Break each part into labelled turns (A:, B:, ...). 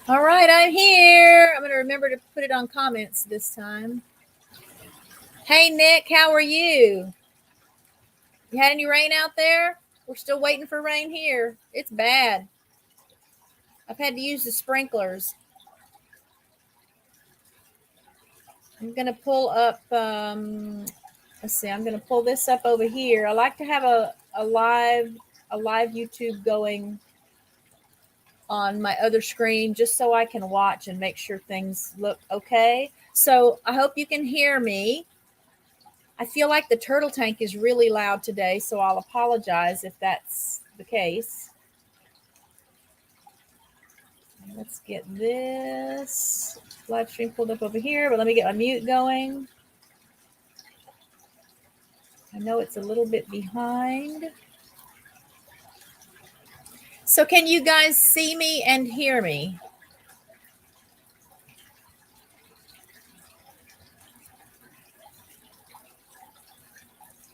A: All right, I'm here. I'm going to remember to put it on comments this time. Hey, Nick, how are you? You had any rain out there? We're still waiting for rain here. It's bad. I've had to use the sprinklers. I'm going to pull up, let's see, I'm going to pull this up over here. I like to have a live YouTube going on my other screen just so I can watch and make sure things look okay. So I hope you can hear me. I feel like the turtle tank is really loud today, so I'll apologize if that's the case. Let's get this live stream pulled up over here, but let me get my mute going. I know it's a little bit behind. So can you guys see me and hear me?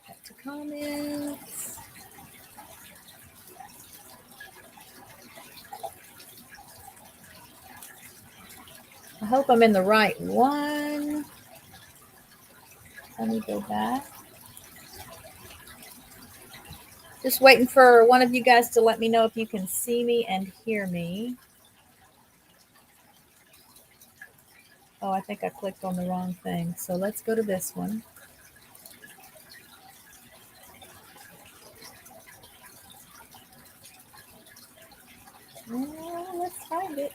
A: Back to comments. I hope I'm in the right one. Let me go back. Just waiting for one of you guys to let me know if you can see me and hear me. Oh, I think I clicked on the wrong thing. So let's go to this one. Let's find it.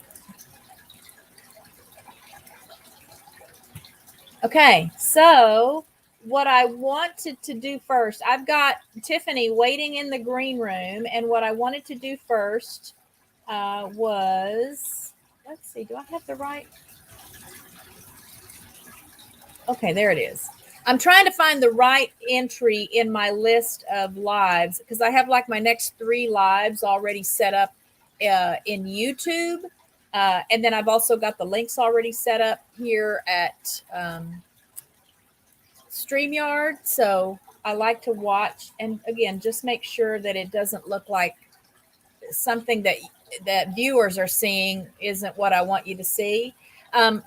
A: Okay, so what I wanted to do first, I've got Tiffany waiting in the green room, and what I wanted to do first was, let's see, do I have the right? Okay, there it is. I'm trying to find the right entry in my list of lives because I have like my next 3 lives already set up in YouTube. And then I've also got the links already set up here at StreamYard. So I like to watch and again, just make sure that it doesn't look like something that viewers are seeing isn't what I want you to see.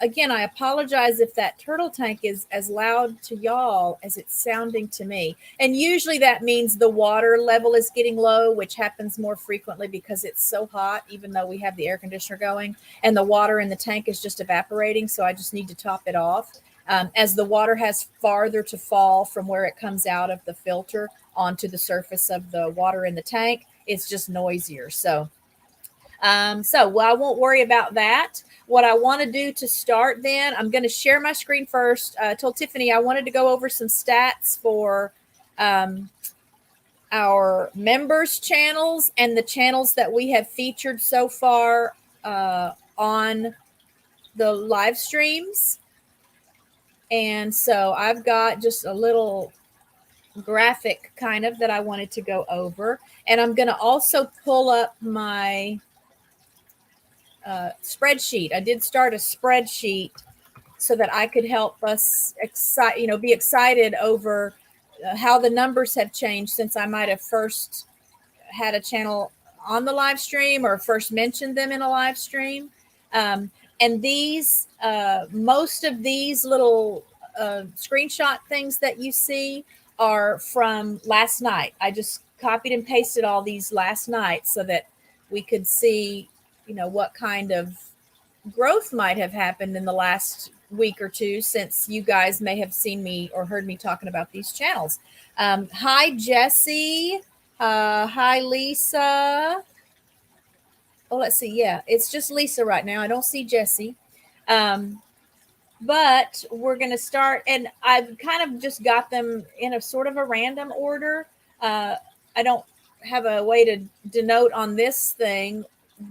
A: Again, I apologize if that turtle tank is as loud to y'all as it's sounding to me. And usually that means the water level is getting low, which happens more frequently because it's so hot, even though we have the air conditioner going and the water in the tank is just evaporating. So I just need to top it off. As the water has farther to fall from where it comes out of the filter onto the surface of the water in the tank, it's just noisier. So I won't worry about that. What I want to do to start then, I'm going to share my screen first. I told Tiffany I wanted to go over some stats for our members channels and the channels that we have featured so far on the live streams. And so I've got just a little graphic kind of that I wanted to go over. And I'm going to also pull up my spreadsheet. I did start a spreadsheet so that I could help us be excited over how the numbers have changed since I might have first had a channel on the live stream or first mentioned them in a live stream. And these, most of these little screenshot things that you see are from last night. I just copied and pasted all these last night so that we could see, what kind of growth might have happened in the last week or two since you guys may have seen me or heard me talking about these channels. Hi, Jesse. Hi, Lisa. Oh, let's see. Yeah, it's just Lisa right now. I don't see Jesse. But we're going to start, and I've kind of just got them in a sort of a random order. I don't have a way to denote on this thing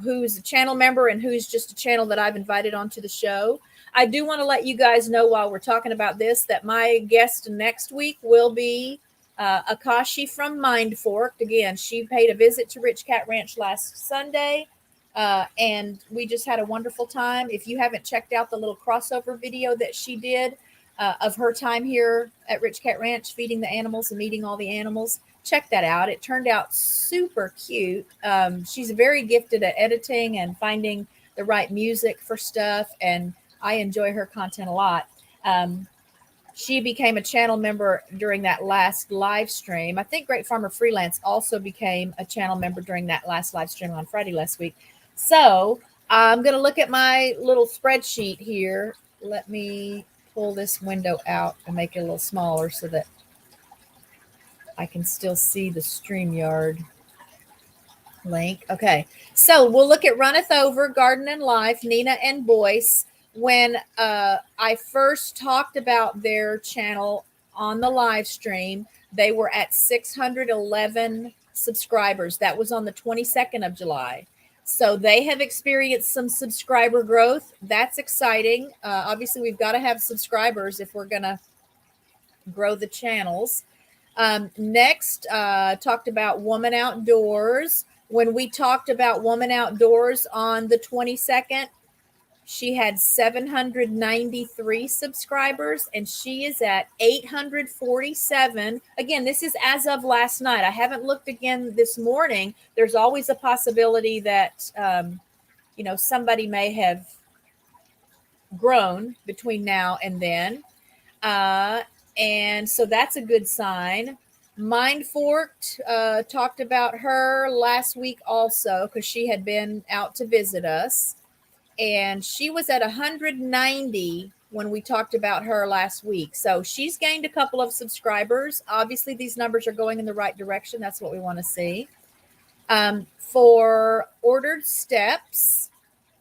A: who's a channel member and who's just a channel that I've invited onto the show. I do want to let you guys know while we're talking about this that my guest next week will be Akashi from Mind Forked. Again, she paid a visit to RichKatRanch last Sunday. And we just had a wonderful time. If you haven't checked out the little crossover video that she did of her time here at RichKatRanch, feeding the animals and meeting all the animals, check that out. It turned out super cute. She's very gifted at editing and finding the right music for stuff, and I enjoy her content a lot. She became a channel member during that last live stream. I think Great Farmer Freelance also became a channel member during that last live stream on Friday last week. So I'm going to look at my little spreadsheet here. Let me pull this window out and make it a little smaller so that I can still see the StreamYard link. Okay, so we'll look at Runneth Over, Garden and Life, Nina and Boyce. When I first talked about their channel on the live stream, they were at 611 subscribers. That was on the 22nd of July. So they have experienced some subscriber growth. That's exciting. Obviously, we've got to have subscribers if we're going to grow the channels. Next, talked about Woman Outdoors. When we talked about Woman Outdoors on the 22nd, she had 793 subscribers, and she is at 847. Again, this is as of last night. I haven't looked again this morning. There's always a possibility that, somebody may have grown between now and then. And so that's a good sign. Mind Forked, talked about her last week also because she had been out to visit us. And she was at 190 when we talked about her last week. So she's gained a couple of subscribers. Obviously, these numbers are going in the right direction. That's what we want to see. For Ordered Steps,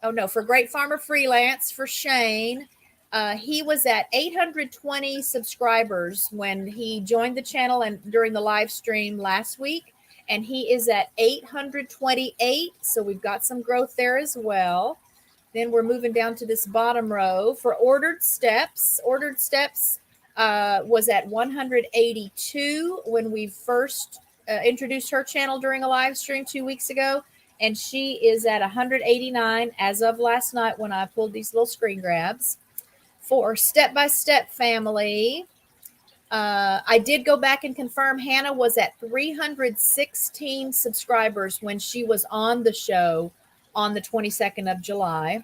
A: for Great Farmer Freelance, for Shane, he was at 820 subscribers when he joined the channel and during the live stream last week. And he is at 828. So we've got some growth there as well. Then we're moving down to this bottom row for Ordered Steps. Ordered Steps was at 182 when we first introduced her channel during a live stream 2 weeks ago. And she is at 189 as of last night when I pulled these little screen grabs. For Step by Step Family, I did go back and confirm Hannah was at 316 subscribers when she was on the show on the 22nd of July,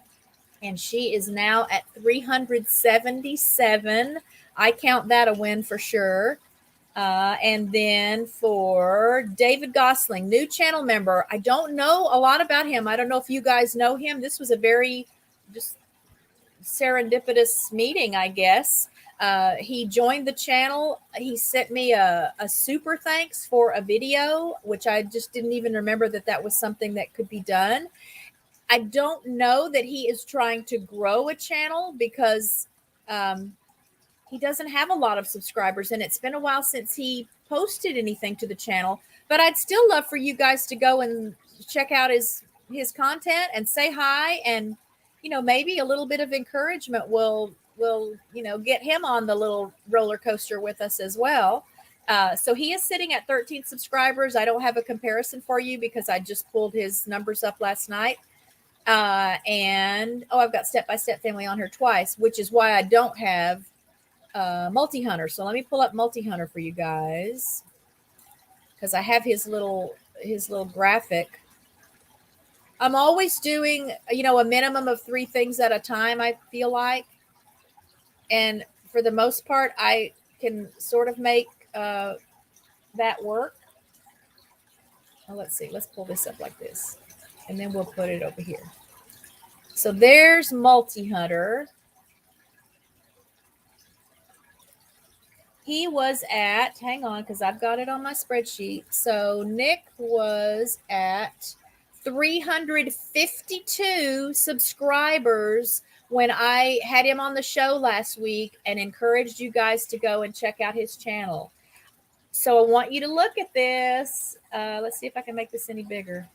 A: and she is now at 377. I count that a win for sure. And then for David Gosling, new channel member. I don't know a lot about him. I don't know if you guys know him. This was a very just serendipitous meeting, I guess. He joined the channel. He sent me a super thanks for a video, which I just didn't even remember that was something that could be done. I don't know that he is trying to grow a channel because he doesn't have a lot of subscribers, and it's been a while since he posted anything to the channel. But I'd still love for you guys to go and check out his content and say hi, and maybe a little bit of encouragement will get him on the little roller coaster with us as well. So he is sitting at 13 subscribers. I don't have a comparison for you because I just pulled his numbers up last night. And I've got Step by Step Family on here twice, which is why I don't have Multi-Hunter. So let me pull up Multi-Hunter for you guys because I have his little graphic. I'm always doing, a minimum of 3 things at a time, I feel like. And for the most part, I can sort of make that work. Well, let's see. Let's pull this up like this. And then we'll put it over here. So there's Multi-Hunter. He was at, hang on, because I've got it on my spreadsheet. So Nick was at 352 subscribers when I had him on the show last week and encouraged you guys to go and check out his channel. So I want you to look at this. Let's see if I can make this any bigger.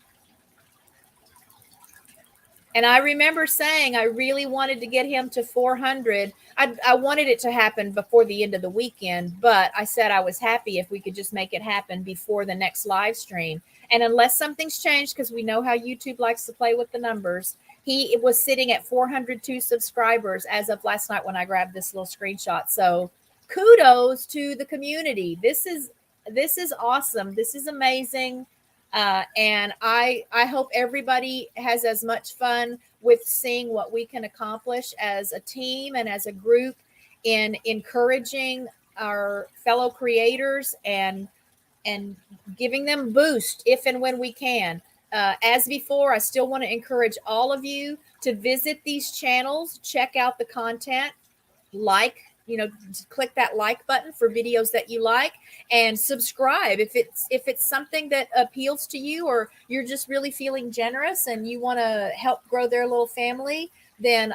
A: And I remember saying I really wanted to get him to 400. I wanted it to happen before the end of the weekend, but I said I was happy if we could just make it happen before the next live stream. And unless something's changed, because we know how YouTube likes to play with the numbers, he was sitting at 402 subscribers as of last night when I grabbed this little screenshot. So kudos to the community. This is awesome. This is amazing. And I hope everybody has as much fun with seeing what we can accomplish as a team and as a group in encouraging our fellow creators and giving them boost if and when we can. As before, I still want to encourage all of you to visit these channels, check out the content, like, click that like button for videos that you like, and subscribe if it's something that appeals to you, or you're just really feeling generous and you want to help grow their little family. Then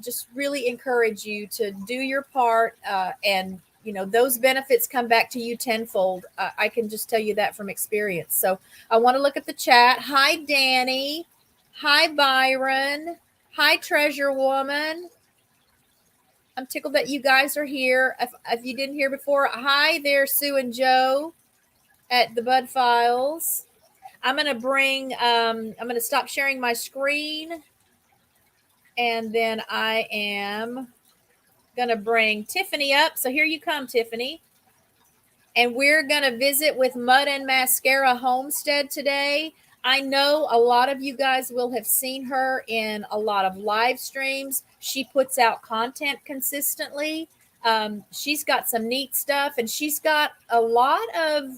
A: just really encourage you to do your part, and those benefits come back to you tenfold. I can just tell you that from experience. So I want to look at the chat. Hi Danny, hi Byron, hi Treasure Woman. I'm tickled that you guys are here. If you didn't hear before, hi there, Sue and Joe at the Bud Files. I'm going to stop sharing my screen, and then I am going to bring Tiffany up. So here you come, Tiffany. And we're going to visit with Mud and Mascara Homestead today. I know a lot of you guys will have seen her in a lot of live streams. She puts out content consistently. She's got some neat stuff, and she's got a lot of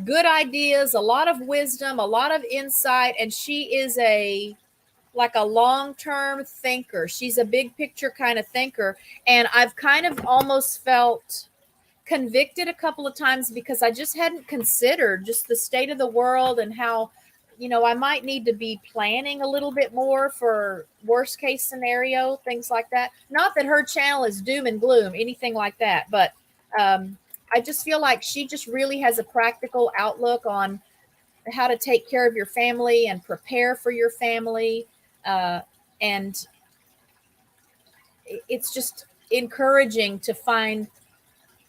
A: good ideas, a lot of wisdom, a lot of insight, and she is like a long-term thinker. She's a big picture kind of thinker, and I've kind of almost felt convicted a couple of times because I just hadn't considered just the state of the world and how, I might need to be planning a little bit more for worst case scenario, things like that. Not that her channel is doom and gloom, anything like that, but I just feel like she just really has a practical outlook on how to take care of your family and prepare for your family. And it's just encouraging to find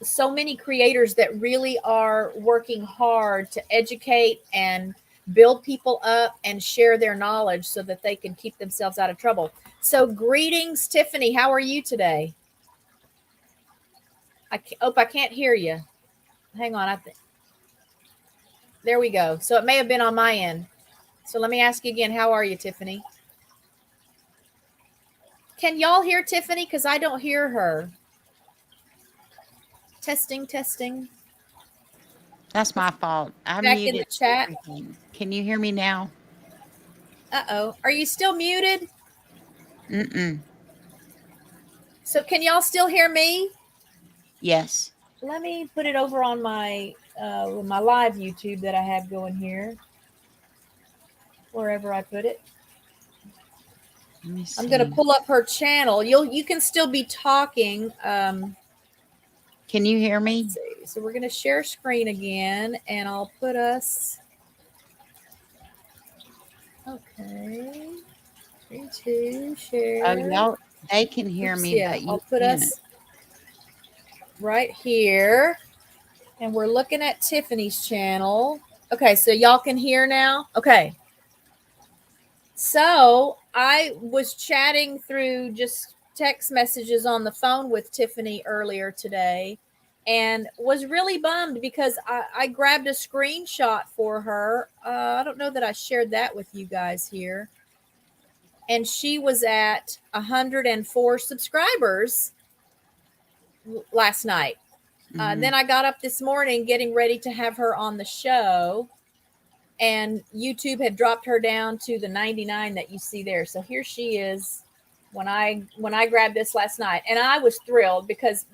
A: so many creators that really are working hard to educate and build people up and share their knowledge so that they can keep themselves out of trouble. So greetings, Tiffany. How are you today? I can't hear you. Hang on. There we go. So it may have been on my end. So let me ask you again. How are you, Tiffany? Can y'all hear Tiffany? Because I don't hear her. Testing.
B: That's my fault. I'm
A: back
B: muted.
A: In the chat.
B: Everything. Can you hear me now?
A: Uh-oh. Are you still muted?
B: Mm-mm.
A: So can y'all still hear me?
B: Yes.
A: Let me put it over on my live YouTube that I have going here. Wherever I put it.
B: Let me see.
A: I'm going to pull up her channel. You can still be talking.
B: Can you hear me?
A: Let's see. So we're going to share screen again, and I'll put us. Okay. 3, 2, share.
B: Oh, y'all, they can hear me,
A: yeah,
B: but you
A: I'll put
B: can't.
A: us right here, and we're looking at Tiffany's channel. Okay, so y'all can hear now. Okay. So I was chatting through just text messages on the phone with Tiffany earlier today, and was really bummed because I grabbed a screenshot for her. I don't know that I shared that with you guys here. And she was at 104 subscribers last night.
B: Mm-hmm.
A: Then I got up this morning getting ready to have her on the show, and YouTube had dropped her down to the 99 that you see there. So here she is when I grabbed this last night, and I was thrilled because,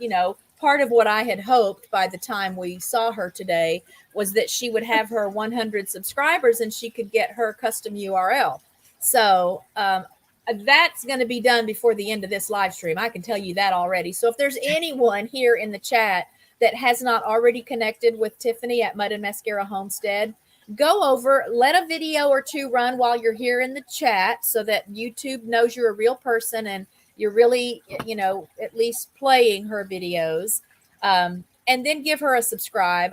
A: part of what I had hoped by the time we saw her today was that she would have her 100 subscribers and she could get her custom URL. So that's going to be done before the end of this live stream. I can tell you that already. So if there's anyone here in the chat that has not already connected with Tiffany at Mud and Mascara Homestead, go over, let a video or two run while you're here in the chat so that YouTube knows you're a real person and you're really, at least playing her videos. And then give her a subscribe.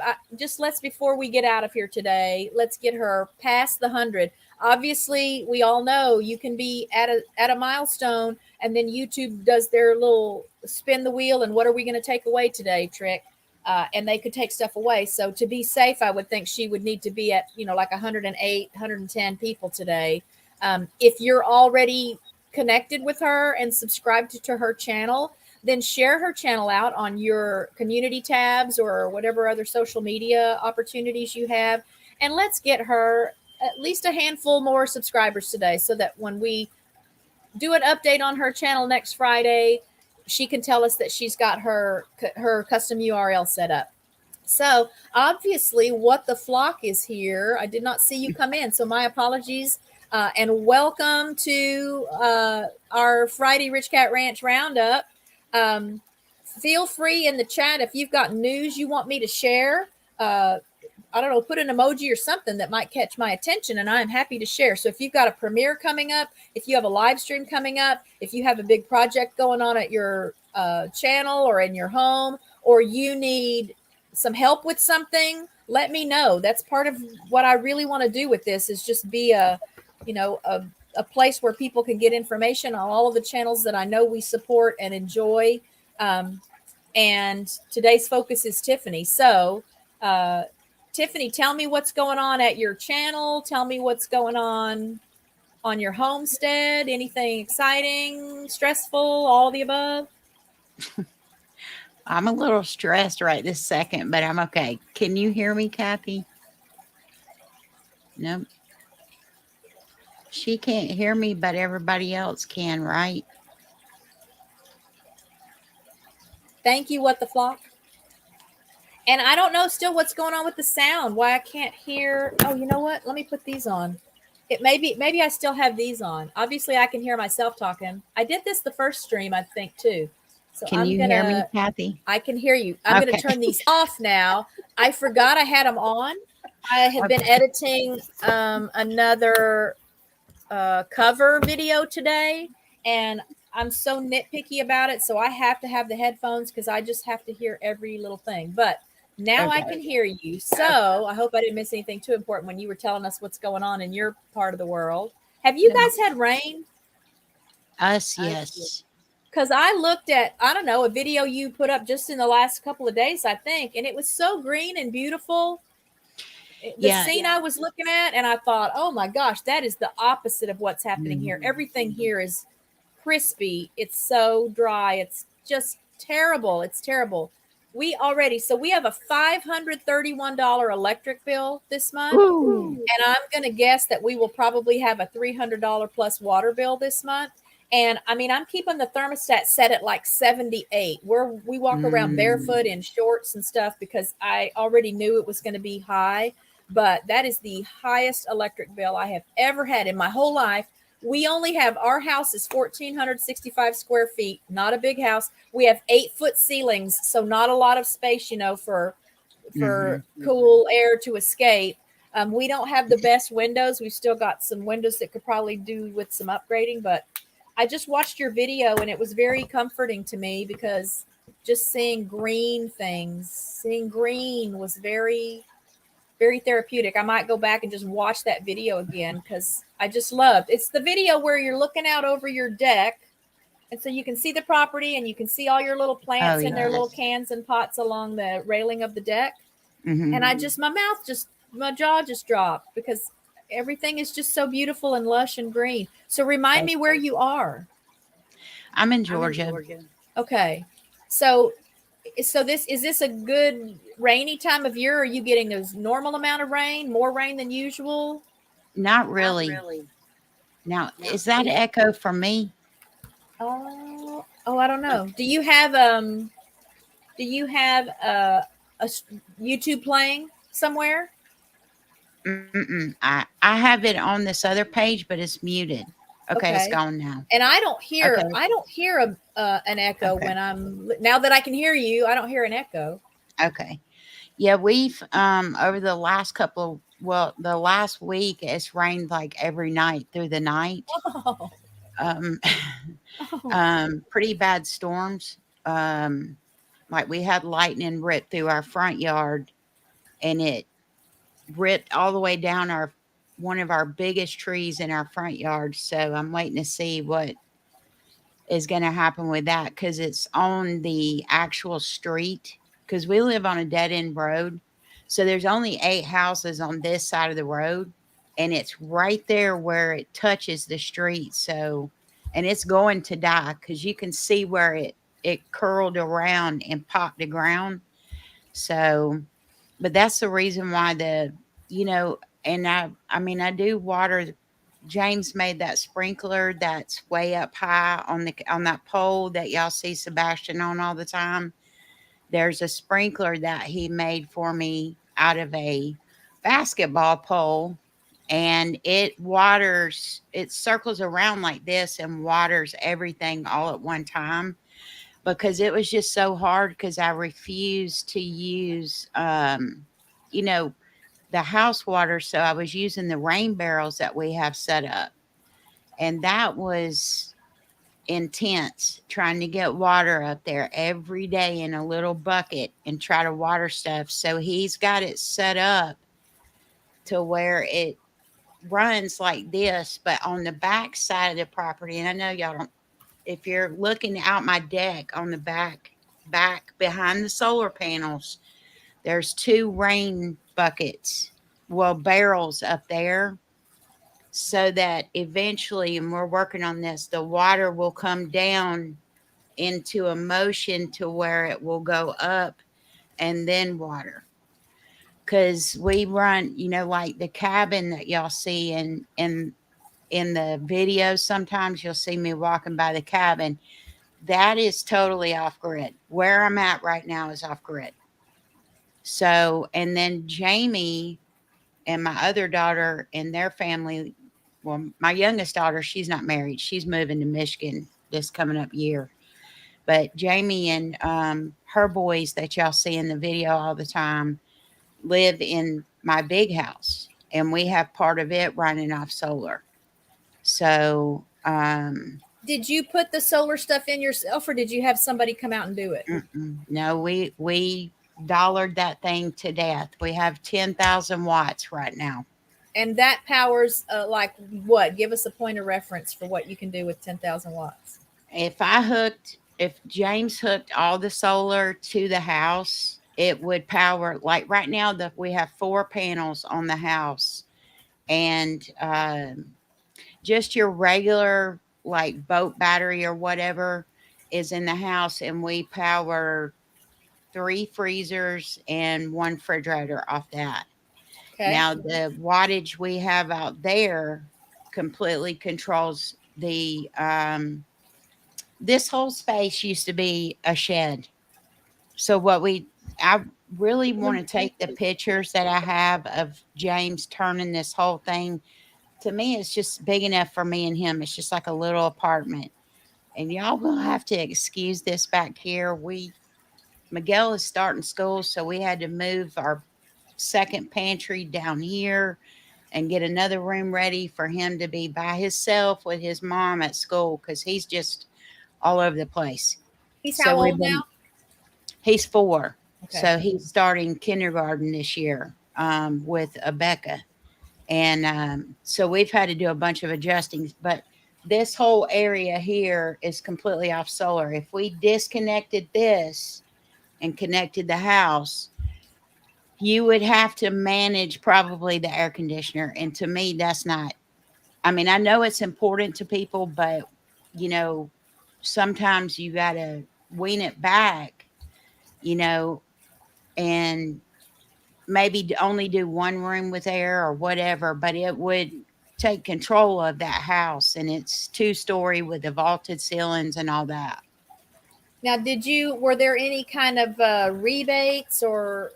A: Before we get out of here today, let's get her past the 100. Obviously, we all know you can be at a milestone, and then YouTube does their little spin the wheel. And what are we going to take away today, Trick? and they could take stuff away. So to be safe, I would think she would need to be at, like 108, 110 people today. If you're already connected with her and subscribed to her channel, then share her channel out on your community tabs or whatever other social media opportunities you have. And let's get her at least a handful more subscribers today so that when we do an update on her channel next Friday, she can tell us that she's got her custom URL set up. So obviously, What the Flock is here. I did not see you come in, so my apologies. And welcome to our Friday Rich Cat Ranch Roundup. Feel free in the chat if you've got news you want me to share. I don't know, put an emoji or something that might catch my attention, and I'm happy to share. So if you've got a premiere coming up, if you have a live stream coming up, if you have a big project going on at your channel or in your home, or you need some help with something, let me know. That's part of what I really want to do with this, is just be a place where people can get information on all of the channels that I know we support and enjoy. And today's focus is Tiffany. So, Tiffany, tell me what's going on at your channel. Tell me what's going on your homestead. Anything exciting, stressful, all the above?
B: I'm a little stressed right this second, but I'm okay. Can you hear me, Kathy? Nope. She can't hear me, but everybody else can, right?
A: Thank you, What the Flock. And I don't know still what's going on with the sound, why I can't hear. Oh, you know what? Let me put these on. It maybe I still have these on. Obviously, I can hear myself talking. I did this the first stream, I think, too. So
B: Can you hear me, Kathy?
A: I can hear you. I'm going to turn these off now. I forgot I had them on. I had been editing another cover video today, and I'm so nitpicky about it. So I have to have the headphones because I just have to hear every little thing. But now I can hear you. So I hope I didn't miss anything too important when you were telling us what's going on in your part of the world. Have you guys had rain?
B: Us, yes.
A: Because I looked at, I don't know, a video you put up just in the last couple of days, I think, and it was so green and beautiful. The scene I was looking at, and I thought, oh my gosh, that is the opposite of what's happening here. Everything here is crispy. It's so dry. It's just terrible. It's terrible. We have a $531 electric bill this month.
B: Ooh.
A: And I'm going to guess that we will probably have a $300 plus water bill this month. And I mean, I'm keeping the thermostat set at like 78, where we walk around barefoot in shorts and stuff because I already knew it was going to be high. But that is the highest electric bill I have ever had in my whole life. We only have, our house is 1,465 square feet, not a big house. We have 8-foot ceilings, so not a lot of space, for cool air to escape. We don't have the best windows. We've still got some windows that could probably do with some upgrading, but I just watched your video and it was very comforting to me because just seeing green was very, very therapeutic. I might go back and just watch that video again because I just loved. It's the video where you're looking out over your deck, and so you can see the property and you can see all your little plants in their little cans and pots along the railing of the deck. And my jaw just dropped because everything is just so beautiful and lush and green. So remind me where you are.
B: I'm in Georgia.
A: Okay. So is this a good rainy time of year? Are you getting a normal amount of rain, more rain than usual?
B: Not really. Now, is that echo from me?
A: Oh, I don't know. Do you have a YouTube playing somewhere?
B: I have it on this other page, but it's muted. Okay, it's gone now.
A: And I don't hear an echo when now that I can hear you. I don't hear an echo.
B: Okay. Yeah, we've over the last the last week it's rained like every night through the night. Pretty bad storms. Like we had lightning rip through our front yard, and it ripped all the way down one of our biggest trees in our front yard. So I'm waiting to see what is going to happen with that because it's on the actual street. because we live on a dead end road. So there's only 8 houses on this side of the road, and it's right there where it touches the street. So, and it's going to die because you can see where it curled around and popped the ground. So, but that's the reason why you know, and I mean, I do water. James made that sprinkler that's way up high on that pole that y'all see Sebastian on all the time. There's a sprinkler that he made for me out of a basketball pole, and it circles around like this and waters everything all at one time, because it was just so hard because I refused to use you know, the house water. So I was using the rain barrels that we have set up. And that was intense, trying to get water up there every day in a little bucket and try to water stuff. So he's got it set up to where it runs like this, but on the back side of the property. And I know y'all don't, if you're looking out my deck on the back behind the solar panels, there's 2 rain buckets, well, barrels up there, so that eventually, and we're working on this, the water will come down into a motion to where it will go up and then water. Because we run, like the cabin that y'all see in the videos, sometimes you'll see me walking by the cabin. That is totally off grid. Where I'm at right now is off grid. So, and then Jamie and my other daughter and their family, well, my youngest daughter, she's not married. She's moving to Michigan this coming up year. But Jamie and her boys that y'all see in the video all the time live in my big house, and we have part of it running off solar. So,
A: Did you put the solar stuff in yourself, or did you have somebody come out and do it?
B: no, we dollared that thing to death. We have 10,000 watts right now.
A: And that powers like what? Give us a point of reference for what you can do with 10,000 watts.
B: If James hooked all the solar to the house, it would power, like right now that we have 4 panels on the house, and just your regular like boat battery or whatever is in the house, and we power 3 freezers and 1 refrigerator off that.
A: Okay.
B: Now the wattage we have out there completely controls the this whole space used to be a shed. So I really want to take the pictures that I have of James turning this whole thing. To me, it's just big enough for me and him. It's just like a little apartment. And y'all will have to excuse this back here. Miguel is starting school, so we had to move our second pantry down here and get another room ready for him to be by himself with his mom at school, because he's just all over the place.
A: He's how old now?
B: He's 4.
A: Okay.
B: So he's starting kindergarten this year with Becca. And so we've had to do a bunch of adjustings. But this whole area here is completely off solar. If we disconnected this and connected the house, you would have to manage probably the air conditioner. And to me, that's not, I mean, I know it's important to people, but, sometimes you got to wean it back, and maybe only do 1 room with air or whatever, but it would take control of that house. And it's 2-story with the vaulted ceilings and all that.
A: Now, were there any kind of rebates or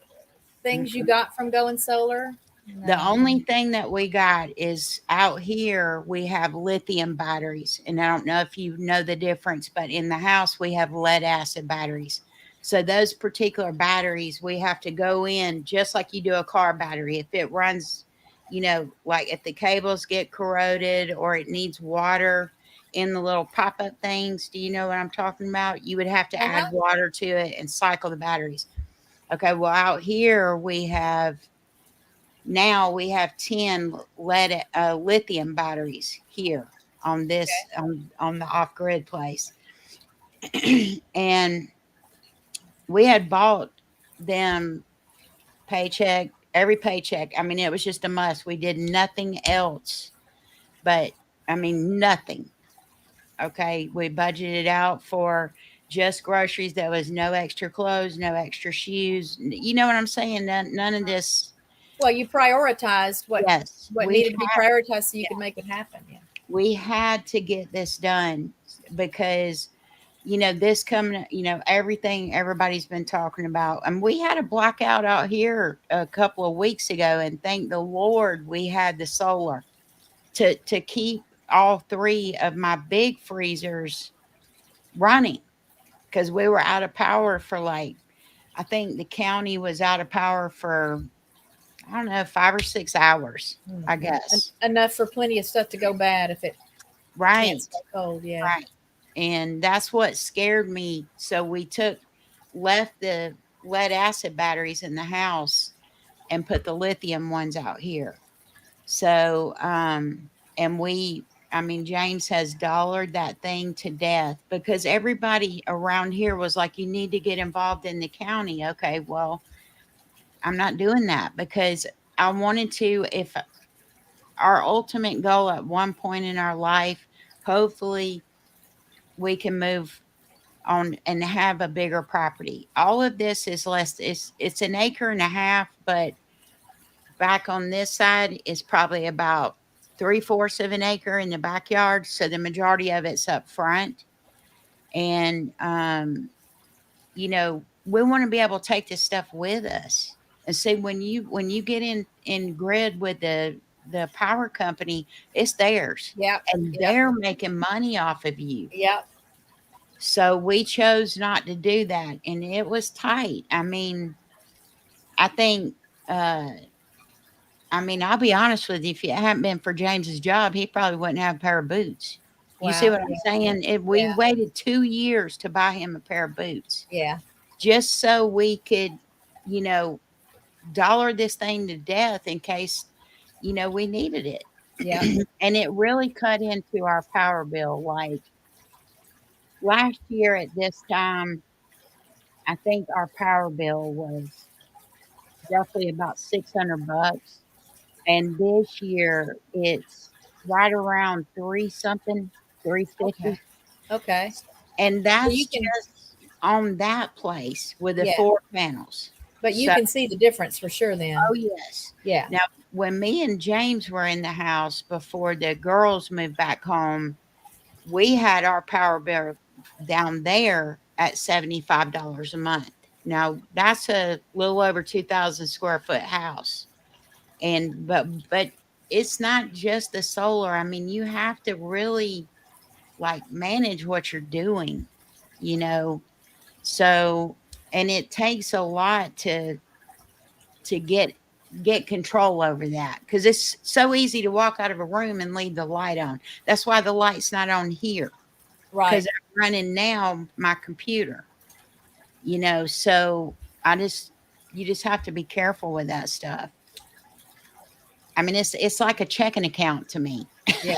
A: things you got from going solar? No.
B: The only thing that we got is out here, we have lithium batteries. And I don't know if you know the difference, but in the house, we have lead acid batteries. So those particular batteries, we have to go in just like you do a car battery. If it runs, like if the cables get corroded or it needs water in the little pop-up things, do you know what I'm talking about? You would have to add water to it and cycle the batteries. Okay, well, out here we have 10 lithium batteries here on this, on the off-grid place. And we had bought them paycheck, every paycheck. I mean, it was just a must. We did nothing else, but I mean, nothing. Okay. We budgeted out for just groceries. There was no extra clothes, no extra shoes. You know what I'm saying? None of this.
A: Well, you prioritized
B: Yes.
A: what needed to be prioritized so you could make it happen. Yeah.
B: We had to get this done because this coming, everything everybody's been talking about. And we had a blackout out here a couple of weeks ago, and thank the Lord we had the solar to keep all three of my big freezers running, because we were out of power for, like, I think the county was out of power for, I don't know, 5 or 6 hours, I guess.
A: Enough for plenty of stuff to go bad if it can't
B: Right.
A: stay cold. Yeah.
B: Right. And that's what scared me. So we left the lead acid batteries in the house and put the lithium ones out here. So, and I mean, James has dollared that thing to death because everybody around here was like, you need to get involved in the county. Okay. Well, I'm not doing that because I wanted to, if our ultimate goal at one point in our life, hopefully we can move on and have a bigger property. All of this is less, it's an acre and a half, but back on this side is probably about 3/4 of an acre in the backyard. So the majority of it's up front. And we want to be able to take this stuff with us. And see, when you get in grid with the power company, it's theirs.
A: Yep.
B: And
A: Yep.
B: they're making money off of you.
A: Yep.
B: So we chose not to do that, and it was tight. I mean, I think, I'll be honest with you. If it hadn't been for James's job, he probably wouldn't have a pair of boots. You see
A: Wow.
B: what I'm
A: Yeah.
B: saying? We
A: Yeah.
B: waited 2 years to buy him a pair of boots,
A: Yeah.
B: just so we could, you know, dollar this thing to death in case, we needed it.
A: Yeah.
B: And it really cut into our power bill. Like last year at this time, I think our power bill was roughly about $600, and this year it's right around three something,
A: Okay.
B: 350,
A: Okay.
B: and
A: So you
B: that's
A: can,
B: just on that place with the
A: yeah,
B: 4 panels.
A: but you
B: So,
A: can see the difference for sure then.
B: oh yes.
A: Yeah.
B: Now, when me and James were in the house before the girls moved back home, we had our power bill down there at $75 a month. Now that's a little over 2,000 square foot house. And but it's not just the solar. I mean, you have to really like manage what you're doing, you know. So, and it takes a lot to get control over that, because it's so easy to walk out of a room and leave the light on. That's why the light's not on here, because
A: Right.
B: I'm running now my computer, so you just have to be careful with that stuff. I mean, it's like a checking account to me.
A: Yeah.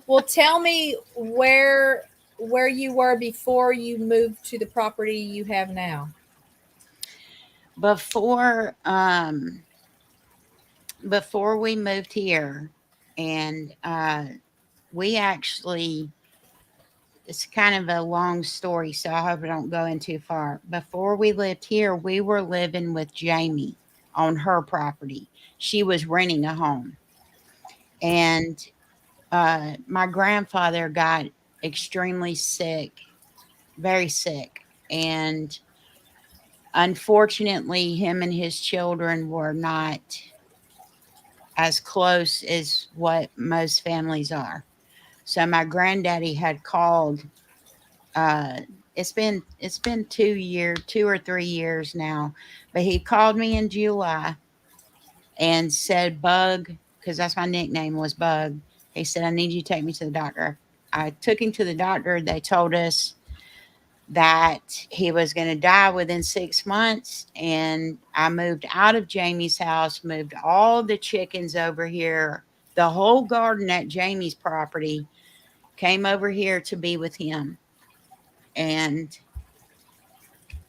A: Well, tell me where you were before you moved to the property you have now.
B: Before before we moved here, and we actually, it's kind of a long story, so I hope I don't go in too far. Before we lived here, we were living with Jamie on her property. She was renting a home, and my grandfather got extremely sick, very sick, and unfortunately, him and his children were not as close as what most families are. So my granddaddy had called. Uh, it's been 2 or 3 years now, but he called me in July and said, "Bug," because that's my nickname was Bug. He said, "I need you to take me to the doctor." I took him to the doctor. They told us that he was going to die within 6 months. And I moved out of Jamie's house, moved all the chickens over here, the whole garden at Jamie's property, came over here to be with him. And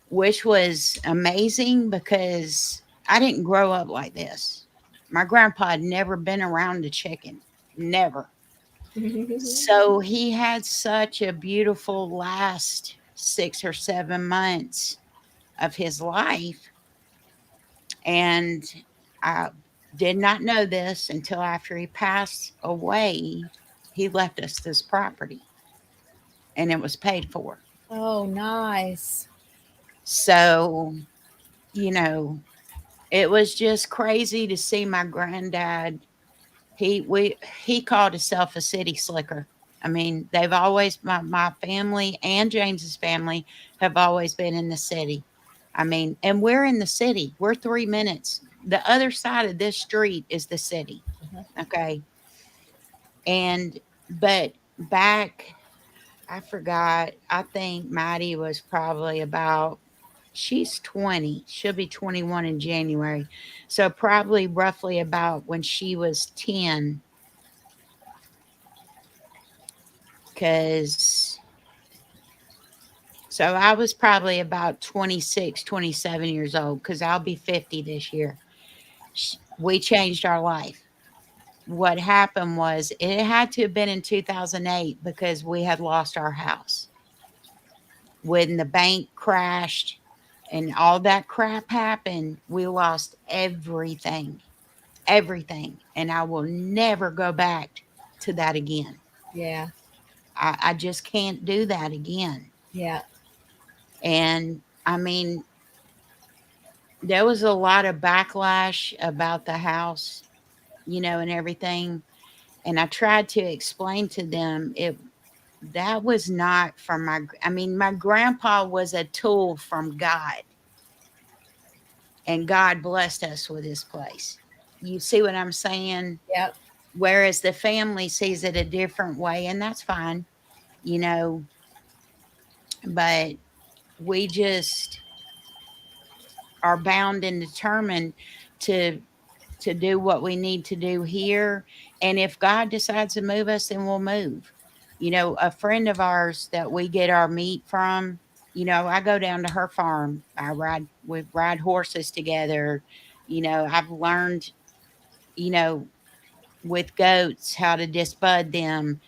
B: which was amazing because I didn't grow up like this. My grandpa had never been around a chicken, never. So he had such a beautiful last 6 or 7 months of his life. And I did not know this until after he passed away. He left us this property and it was paid for.
A: Oh, nice.
B: So, you know, it was just crazy to see my granddad. He called himself a city slicker. I mean, they've always my family and James's family have always been in the city. I mean, and we're in the city. We're 3 minutes. The other side of this street is the city.
A: Uh-huh.
B: Okay. And but back, I forgot. I think Maddie was probably about, she's 20. She'll be 21 in January. So probably roughly about when she was 10, because so I was probably about 26, 27 years old, because I'll be 50 this year. We changed our life. What happened was it had to have been in 2008 because we had lost our house when the bank crashed and all that crap happened. We lost everything, everything. And I will never go back to that again.
A: Yeah.
B: I just can't do that again.
A: Yeah.
B: And I mean, there was a lot of backlash about the house, and everything. And I tried to explain to them that was not from I mean, my grandpa was a tool from God, and God blessed us with this place. You see what I'm saying?
A: Yep.
B: Whereas the family sees it a different way, and that's fine, you know, but we just are bound and determined to do what we need to do here. And if God decides to move us, then we'll move. A friend of ours that we get our meat from, I go down to her farm. We ride horses together. I've learned, you know, with goats how to disbud them.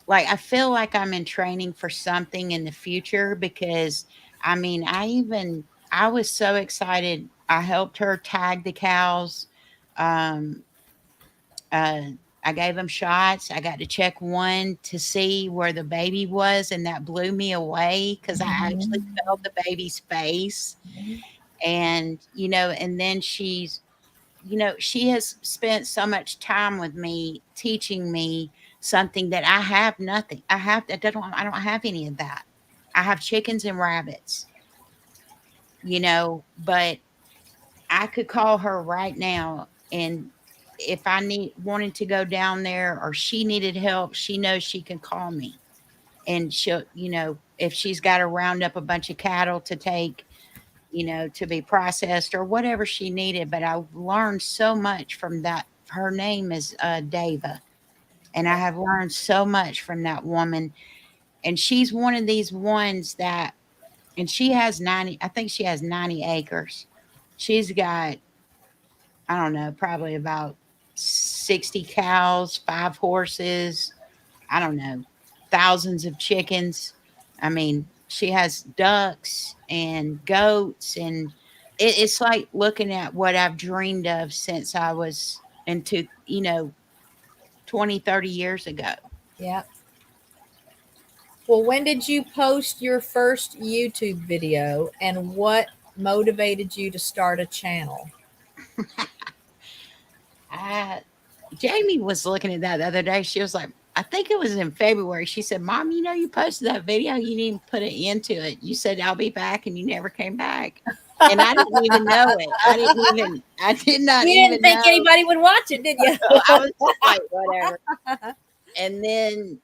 B: Like, I feel like I'm in training for something in the future because I mean, I was so excited. I helped her tag the cows. Um, uh, I gave them shots. I got to check one to see where the baby was, and that blew me away because I actually
A: Mhm.
B: felt the baby's face. And, and then she has spent so much time with me teaching me something that I have nothing. I don't have any of that. I have chickens and rabbits, but I could call her right now, and if I wanted to go down there or she needed help, she knows she can call me. And she'll, if she's got to round up a bunch of cattle to take, to be processed or whatever she needed. But I've learned so much from that. Her name is Dava. And I have learned so much from that woman. And she's one of these ones that, and she has 90, I think she has 90 acres. She's got, I don't know, probably about 60 cows, 5 horses, I don't know, thousands of chickens. I mean, she has ducks and goats, and it's like looking at what I've dreamed of since I was into, 20, 30 years ago.
A: Yep. Well, when did you post your first YouTube video and what motivated you to start a channel?
B: I, Jamie was looking at that the other day. She was like, I think it was in February. She said, Mom, you posted that video. You didn't put it into it. You said, I'll be back, and you never came back. And I didn't even know it. I did not
A: You didn't
B: even
A: think
B: know.
A: anybody would watch it, did you?
B: I was just like, whatever. And then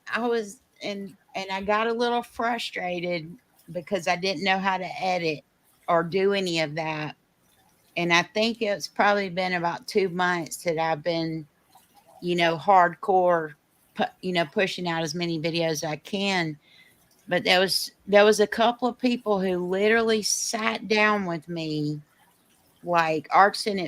B: and I got a little frustrated because I didn't know how to edit or do any of that. And I think it's probably been about 2 months that I've been, hardcore, pushing out as many videos as I can. But there was a couple of people who literally sat down with me, like Arcs and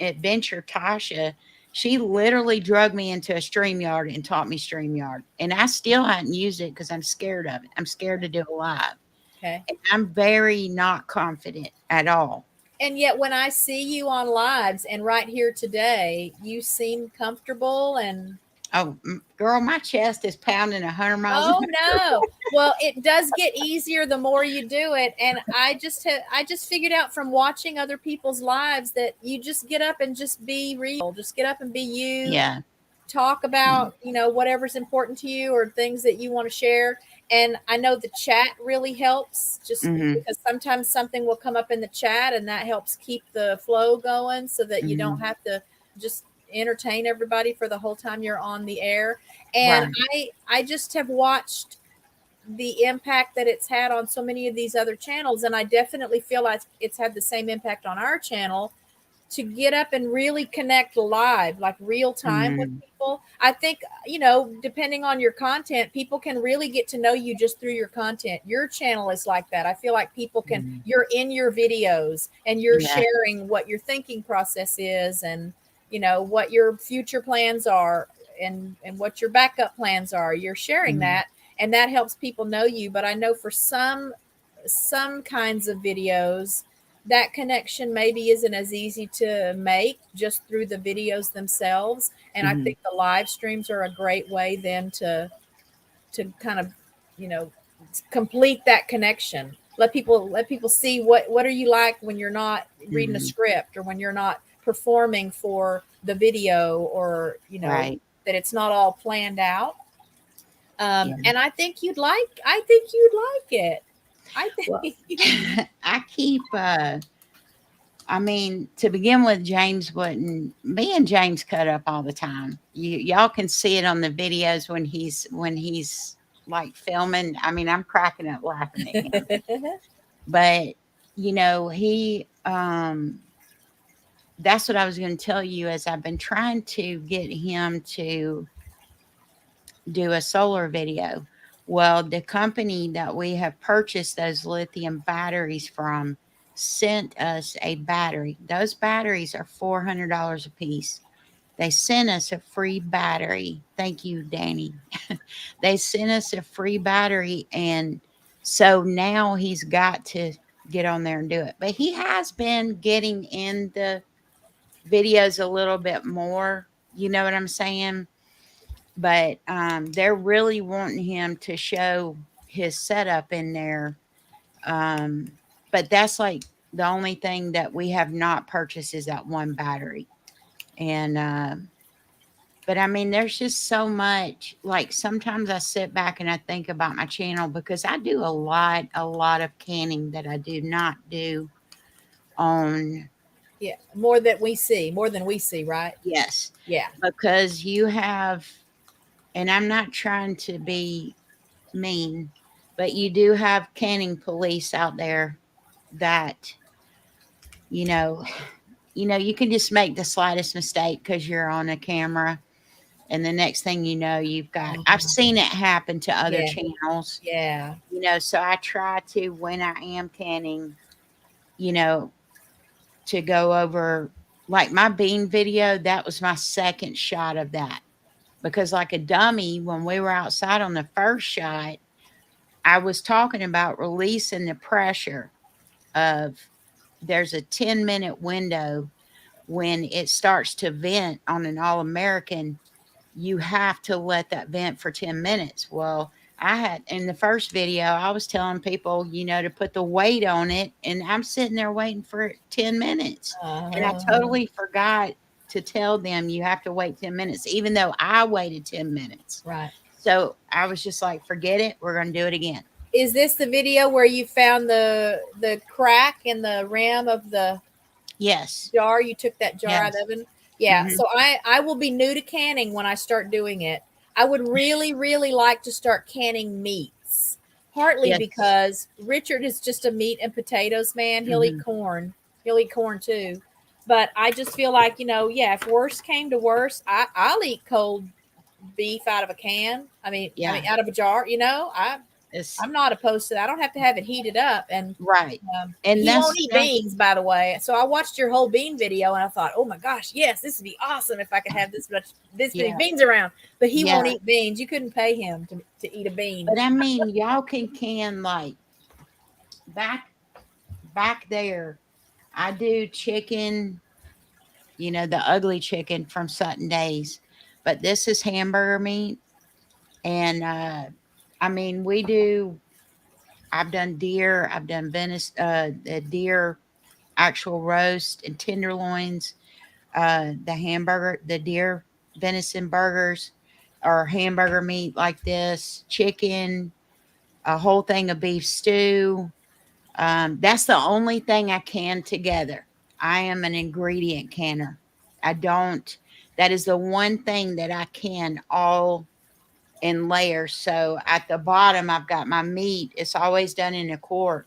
B: Adventure Tasha. She literally drug me into a StreamYard and taught me StreamYard. And I still hadn't used it because I'm scared of it. I'm scared to do a live.
A: Okay.
B: And I'm very not confident at all.
A: And yet, when I see you on lives and right here today, you seem comfortable and
B: Oh, girl, my chest is pounding 100 miles an
A: oh no. Well, it does get easier the more you do it. And I just figured out from watching other people's lives that you just get up and just be real. Just get up and be you.
B: Yeah.
A: Talk about, whatever's important to you or things that you want to share. And I know the chat really helps just
B: Mm-hmm.
A: because sometimes something will come up in the chat and that helps keep the flow going so that you don't
B: Mm-hmm.
A: have to just entertain everybody for the whole time you're on the air. And
B: Right.
A: I just have watched the impact that it's had on so many of these other channels, and I definitely feel like it's had the same impact on our channel to get up and really connect live, like real time with
B: Mm-hmm.
A: people. I think, depending on your content, people can really get to know you just through your content. Your channel is like that. I feel like people can,
B: Mm-hmm.
A: you're in your videos and you're
B: Yeah.
A: sharing what your thinking process is and, what your future plans are and what your backup plans are. You're sharing
B: Mm-hmm.
A: that and that helps people know you. But I know for some kinds of videos, that connection maybe isn't as easy to make just through the videos themselves. And I
B: Mm-hmm.
A: think the live streams are a great way then to kind of, you know, complete that connection. Let people see what are you like when you're not reading a
B: Mm-hmm.
A: script or when you're not performing for the video or,
B: Right.
A: that it's not all planned out.
B: Yeah.
A: And I think you'd like it. I
B: Well,
A: think
B: I keep I mean, to begin with, James wouldn't. Me and James cut up all the time. Y'all can see it on the videos when he's like filming. I mean, I'm cracking up laughing at him. But he that's what I was going to tell you is I've been trying to get him to do a solar video. Well, the company that we have purchased those lithium batteries from sent us a battery. Those batteries are $400 a piece. They sent us a free battery. Thank you, Danny. They sent us a free battery. And so now he's got to get on there and do it. But he has been getting in the videos a little bit more. You know what I'm saying? But they're really wanting him to show his setup in there. Um, but that's like the only thing that we have not purchased is that one battery. And but I mean, there's just so much. Like sometimes I sit back and I think about my channel because I do a lot of canning that I do not do on.
A: yeah, more than we see, right?
B: Yes,
A: Yeah.
B: because you have, and I'm not trying to be mean, but you do have canning police out there that, you know, you can just make the slightest mistake because you're on a camera. And the next thing you know, I've
A: Mhm.
B: seen it happen to other
A: Yeah.
B: channels,
A: Yeah.
B: so I try to, when I am canning, you know, to go over like my bean video, that was my second shot of that. Because like a dummy, when we were outside on the first shot, I was talking about releasing the pressure of there's a 10-minute window when it starts to vent on an All American. You have to let that vent for 10 minutes. Well, I had in the first video, I was telling people, to put the weight on it, and I'm sitting there waiting for 10 minutes. And I
A: Uh,
B: totally forgot to tell them you have to wait 10 minutes, even though I waited 10 minutes.
A: right.
B: So I was just like, forget it. We're going to do it again.
A: Is this the video where you found the crack in the rim of the
B: Yes.
A: jar? You took that jar out of
B: Yes.
A: the oven? Yeah.
B: Hmm.
A: So I will be new to canning when I start doing it. I would really, really like to start canning meats. Partly
B: Yes.
A: because Richard is just a meat and potatoes man. He'll eat
B: Hmm.
A: corn. He'll eat corn too. But I just feel like, yeah, if worst came to worst, I'll eat cold beef out of a can. I mean
B: Yeah.
A: out of a jar,
B: It's
A: I'm not opposed to that. I don't have to have it heated up. And
B: right. And
A: he won't eat
B: that's
A: beans, by the way. So I watched your whole bean video and I thought, oh my gosh, yes, this would be awesome if I could have this many
B: yeah,
A: beans around. But he
B: yeah.
A: won't eat beans. You couldn't pay him to eat a bean.
B: But I mean, y'all can like back back there. I do chicken, the ugly chicken from Sutton Days, but this is hamburger meat. And I mean, we do. I've done deer. I've done venison, deer actual roast and tenderloins. The hamburger, the deer venison burgers, or hamburger meat like this. Chicken, a whole thing of beef stew. That's the only thing I can together. I am an ingredient canner. I don't. That is the one thing that I can all in layers. So at the bottom, I've got my meat. It's always done in a quart.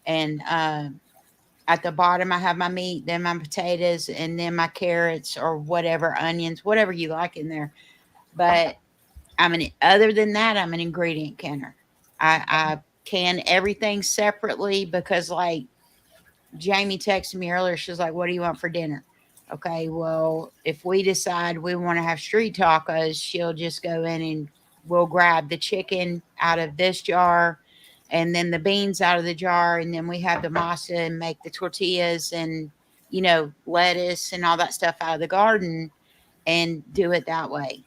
B: And at the bottom, I have my meat, then my potatoes, and then my carrots or whatever, onions, whatever you like in there. But other than that, I'm an ingredient canner. I can everything separately because, like, Jamie texted me earlier. She's like, "What do you want for dinner?" Okay, well, if we decide we want to have street tacos, she'll just go in and we'll grab the chicken out of this jar and then the beans out of the jar. And then we have the masa and make the tortillas and, lettuce and all that stuff out of the garden and do it that way.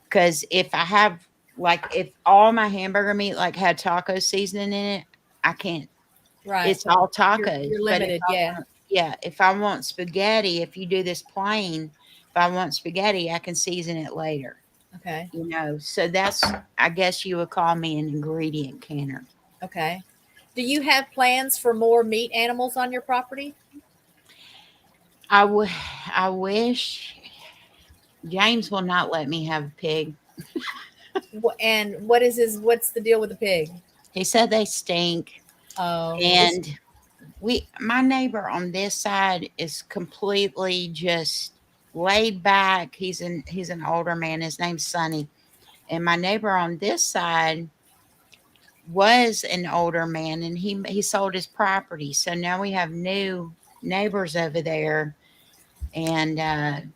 B: Because if I have, like, if all my hamburger meat, like, had taco seasoning in it, I can't.
A: Right.
B: It's all
A: You're
B: tacos, but
A: limited. Yeah.
B: if I want spaghetti, if you do this plain, if I want spaghetti, I can season it later,
A: Okay.
B: So that's, I guess you would call me an ingredient canner.
A: Okay. Do you have plans for more meat animals on your property?
B: I would, I wish James will not let me have a pig.
A: And what's the deal with the pig?
B: He said they stink.
A: Oh,
B: And my neighbor on this side is completely just laid back. He's an older man. His name's Sonny. And my neighbor on this side was an older man, and he sold his property. So now we have new neighbors over there, and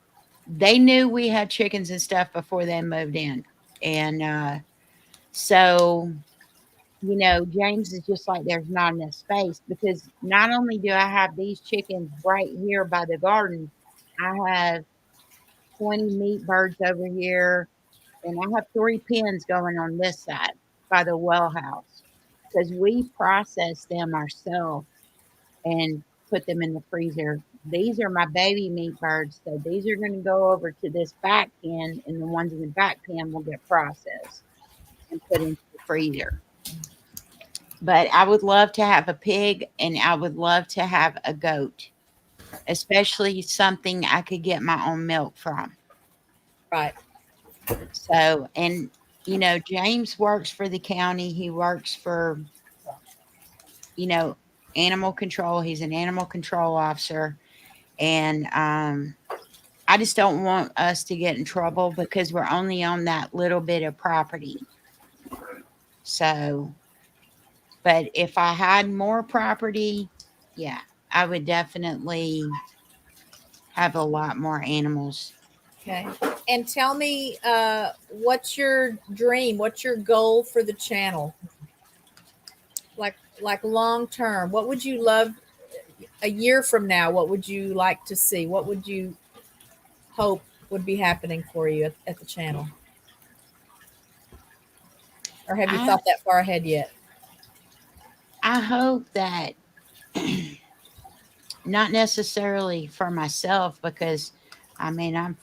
B: they knew we had chickens and stuff before they moved in. And so James is just like, there's not enough space because not only do I have these chickens right here by the garden, I have 20 meat birds over here, and I have 3 pens going on this side by the well house because we process them ourselves and put them in the freezer. These are my baby meat birds, so these are going to go over to this back pen, and the ones in the back pen will get processed and put into the freezer. But I would love to have a pig and I would love to have a goat, especially something I could get my own milk from.
A: right.
B: So, and James works for the county. He works for, you know, animal control. He's an animal control officer. And I just don't want us to get in trouble because we're only on that little bit of property. So, but if I had more property, yeah, I would definitely have a lot more animals.
A: Okay. And tell me, what's your dream? What's your goal for the channel? Like long term, what would you love a year from now? What would you like to see? What would you hope would be happening for you at the channel? Or have you
B: I
A: thought that far ahead yet?
B: I hope that not necessarily for myself because I'm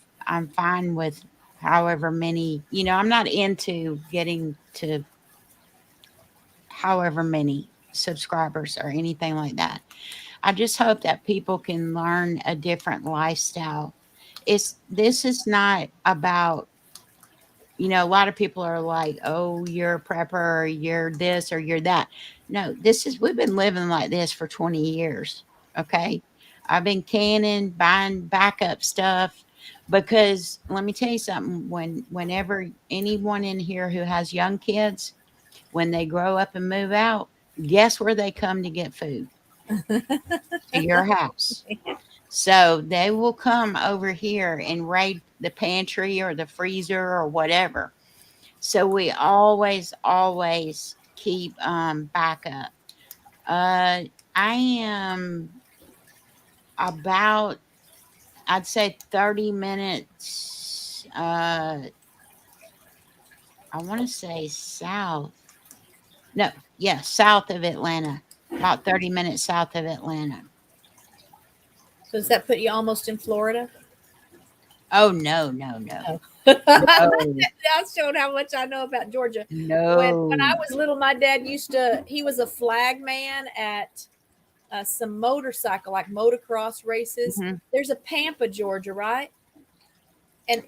B: fine with however many, I'm not into getting to however many subscribers or anything like that. I just hope that people can learn a different lifestyle. This is not about, a lot of people are like, oh, you're a prepper, or you're this, or you're that. No, we've been living like this for 20 years. Okay. I've been canning, buying backup stuff because let me tell you something. Whenever anyone in here who has young kids, When they grow up and move out, guess where they come to get food? To your house. So they will come over here and raid the pantry or the freezer or whatever. So we always keep backup. Uh, I am about, I'd say 30 minutes. I want to say south. No, yeah, south of Atlanta. About 30 minutes south of Atlanta.
A: So does that put you almost in Florida?
B: Oh, no, no, no,
A: No. That
B: no,
A: showed how much I know about Georgia. When I
B: no.
A: was little, my dad he was a flag man at some motorcycle, like motocross races.
B: Mhm.
A: There's a Pampa, Georgia, right? And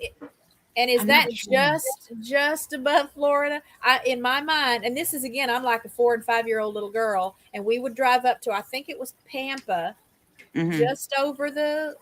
A: and is
B: I'm
A: that
B: not sure.
A: just above Florida? In my mind, and this is again, I'm like a 4 and 5 year old little girl, and we would drive up to, I think it was Pampa,
B: Mhm,
A: just over the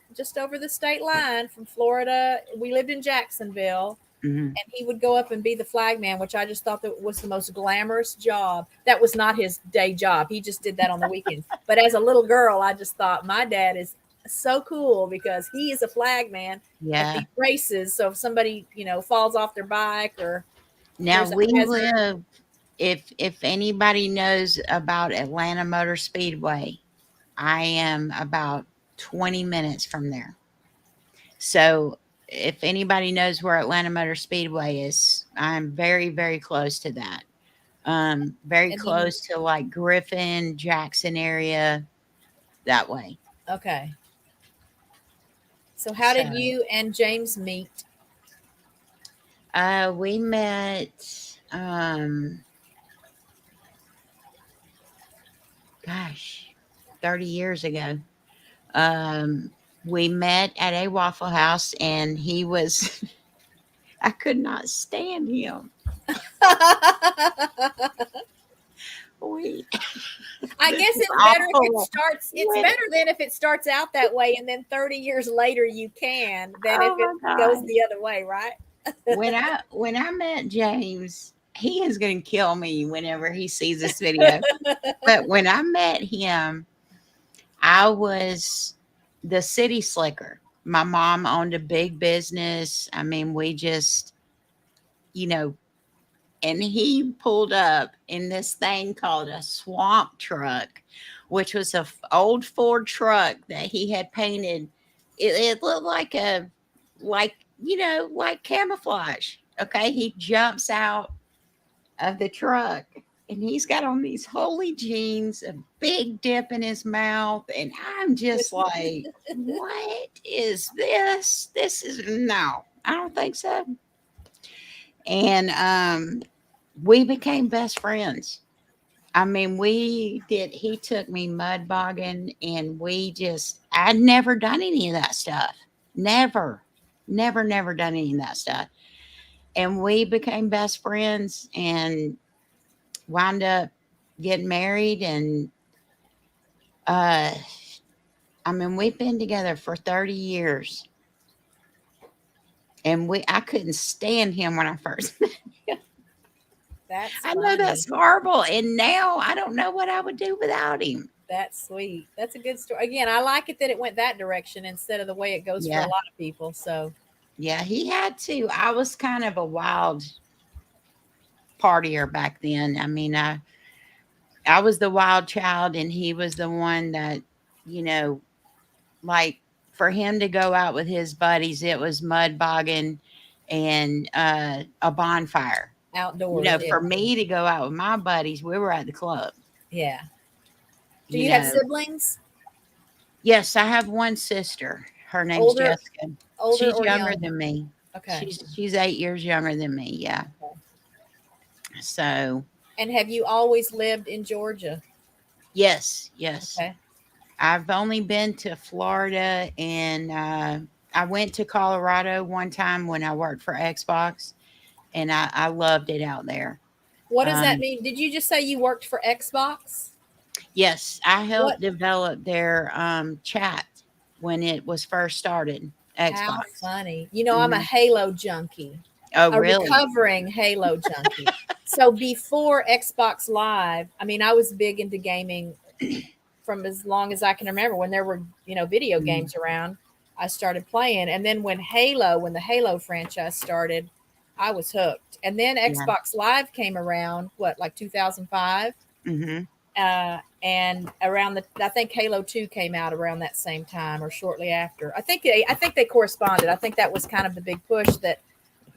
A: state line from Florida. We lived in Jacksonville,
B: mhm.
A: and he would go up and be the flag man, which I just thought that was the most glamorous job. That was not his day job. He just did that on the weekends. But as a little girl, I just thought my dad is so cool because he is a flag man at
B: Yeah.
A: these races. So if somebody, falls off their bike or
B: Now
A: there's a
B: we
A: hazard.
B: live, if anybody knows about Atlanta Motor Speedway, I am about 20 minutes from there. So if anybody knows where Atlanta Motor Speedway is, I'm very, very close to that. Very
A: And then,
B: close to like Griffin, Jackson area, that way.
A: okay. So how
B: So
A: did you and James meet?
B: we met gosh, 30 years ago. Um, we met at a Waffle House, and he was, I could not stand him. We
A: I guess
B: was
A: it's better if
B: awful.
A: it's
B: When,
A: better than if it starts out that way and then 30 years later you can than if
B: oh
A: it
B: my
A: goes
B: God.
A: the other way, right?
B: When I met James, he is going to kill me whenever he sees this video. But when I met him, I was the city slicker. My mom owned a big business. I mean, we just, you know, and he pulled up in this thing called a swamp truck, which was a old Ford truck that he had painted. It looked like like camouflage. Okay, he jumps out of the truck, and he's got on these holy jeans, a big dip in his mouth, and I'm just like, what is this? This is no, I don't think so. And we became best friends. I mean, we did. He took me mud bogging, and I'd never done any of that stuff. Never, never done any of that stuff. And we became best friends and wound up getting married. And uh, I mean, we've been together for 30 years, and I couldn't stand him when I first met him.
A: That's
B: I know
A: funny.
B: that's horrible, and now I don't know what I would do without him.
A: That's sweet. That's a good story. Again, I like it that it went that direction instead of the way it goes for a
B: Yeah.
A: lot of people. So,
B: Yeah, he had to. I was kind of a wild partier back then. I mean, I was the wild child, and he was the one that, you know, like for him to go out with his buddies, it was mud bogging and a bonfire.
A: outdoors, yeah.
B: For me to go out with my buddies, we were at the club.
A: Yeah. Do
B: You
A: you have
B: know,
A: siblings?
B: yes, I have one sister. Her name's
A: Older
B: Jessica.
A: older
B: She's
A: or
B: younger
A: younger?
B: than me.
A: Okay.
B: She's 8 years younger than me. Yeah.
A: Okay.
B: So
A: And have you always lived in Georgia?
B: yes, yes.
A: Okay.
B: I've only been to Florida, and I went to Colorado one time when I worked for Xbox, and I loved it out there.
A: What does that
B: Um,
A: mean? Did you just say you worked for Xbox?
B: yes, I
A: What?
B: helped develop their chat when it was first started.
A: How
B: Xbox.
A: funny. I'm a
B: Hmm.
A: Halo junkie.
B: Oh,
A: a
B: really?
A: recovering Halo junkie. So before Xbox Live, I mean, I was big into gaming from as long as I can remember. When there were, video
B: Mm,
A: games around, I started playing. And then when the Halo franchise started, I was hooked. And then
B: yeah.
A: Xbox Live came around, what, like 2005?
B: Hmm.
A: And around I think Halo 2 came out around that same time or shortly after. I think they corresponded. I think that was kind of the big push that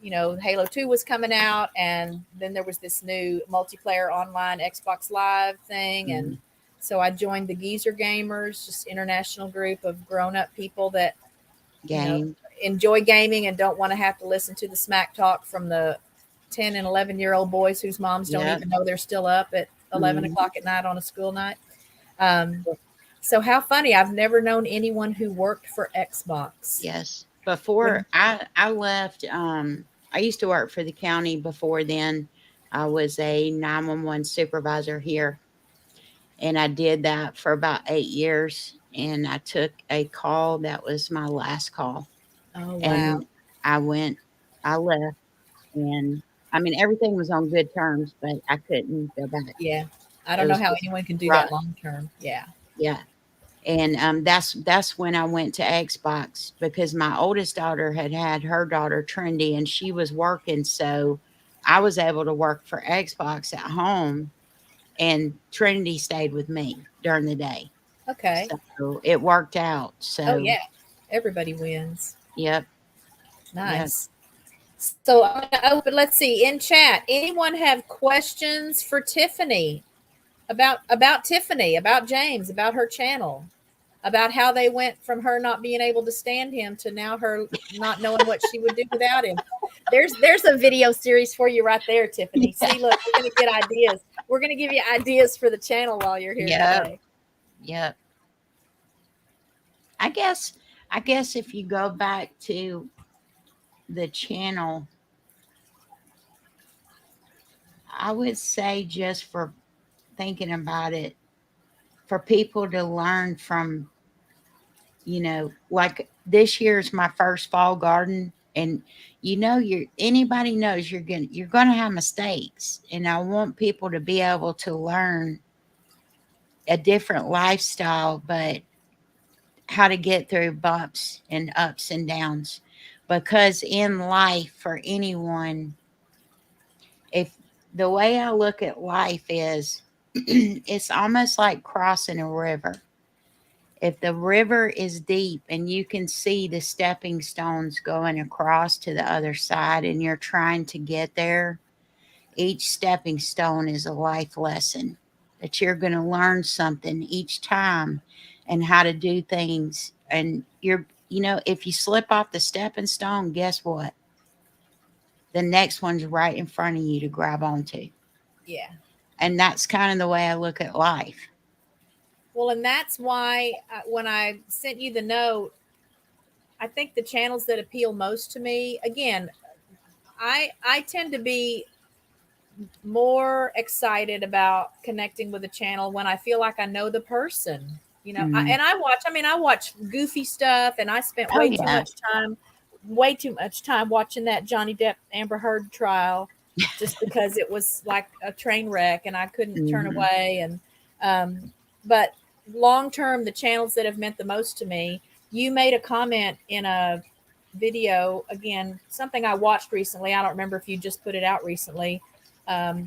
A: Halo 2 was coming out, and then there was this new multiplayer online Xbox Live thing. And
B: Hmm.
A: so I joined the Geezer Gamers, just international group of grown up people that, you know,
B: Game.
A: enjoy gaming and don't want to have to listen to the smack talk from the 10 and 11-year-old boys whose moms don't
B: Yep.
A: even know they're still up at 11
B: Hmm.
A: o'clock at night on a school night. Um, so how funny. I've never known anyone who worked for Xbox.
B: Yes. Before
A: When
B: I left, I used to work for the county before then. I was a 911 supervisor here, and I did that for about 8 years. And I took a call that was my last call,
A: Oh, wow.
B: and I went, I left, and I mean everything was on good terms, but I couldn't go back.
A: Yeah. I
B: It
A: don't know
B: was
A: how
B: just
A: anyone can do
B: right,
A: that long term. Yeah.
B: yeah. And that's when I went to Xbox because my oldest daughter had her daughter Trendy, and she was working, so I was able to work for Xbox at home, and Trinity stayed with me during the day.
A: Okay.
B: So it worked out.
A: Oh,
B: So,
A: yeah. Everybody wins.
B: yep, yep.
A: Nice. So I'm going to open, let's see, in chat. Anyone have questions for Tiffany about Tiffany, about James, about her channel, about how they went from her not being able to stand him to now her not knowing what she would do without him? There's a video series for you right there, Tiffany. See, look, we're going to get ideas. We're going to give you ideas for the channel while you're here
B: Yep,
A: today.
B: yep. I guess I guess if you go back to the channel, I would say just for thinking about it, for people to learn from, like this year is my first fall garden, and you're anybody knows you're gonna have mistakes, and I want people to be able to learn a different lifestyle, but how to get through bumps and ups and downs. Because in life, for anyone, if the way I look at life is it's almost like crossing a river. If the river is deep and you can see the stepping stones going across to the other side and you're trying to get there, each stepping stone is a life lesson that you're going to learn something each time and how to do things. And if you slip off the stepping stone, guess what? The next one's right in front of you to grab onto.
A: Yeah.
B: And that's kind of the way I look at life.
A: Well, and that's why when I sent you the note, I think the channels that appeal most to me, again, I tend to be more excited about connecting with a channel when I feel like I know the person.
B: Mhm.
A: And I watch goofy stuff, and I spent
B: Oh, yeah.
A: way too much time watching that Johnny Depp Amber Heard trial, just because it was like a train wreck and I couldn't turn
B: Mhm.
A: away. And but long term, the channels that have meant the most to me. You made a comment in a video, again, something I watched recently. I don't remember if you just put it out recently,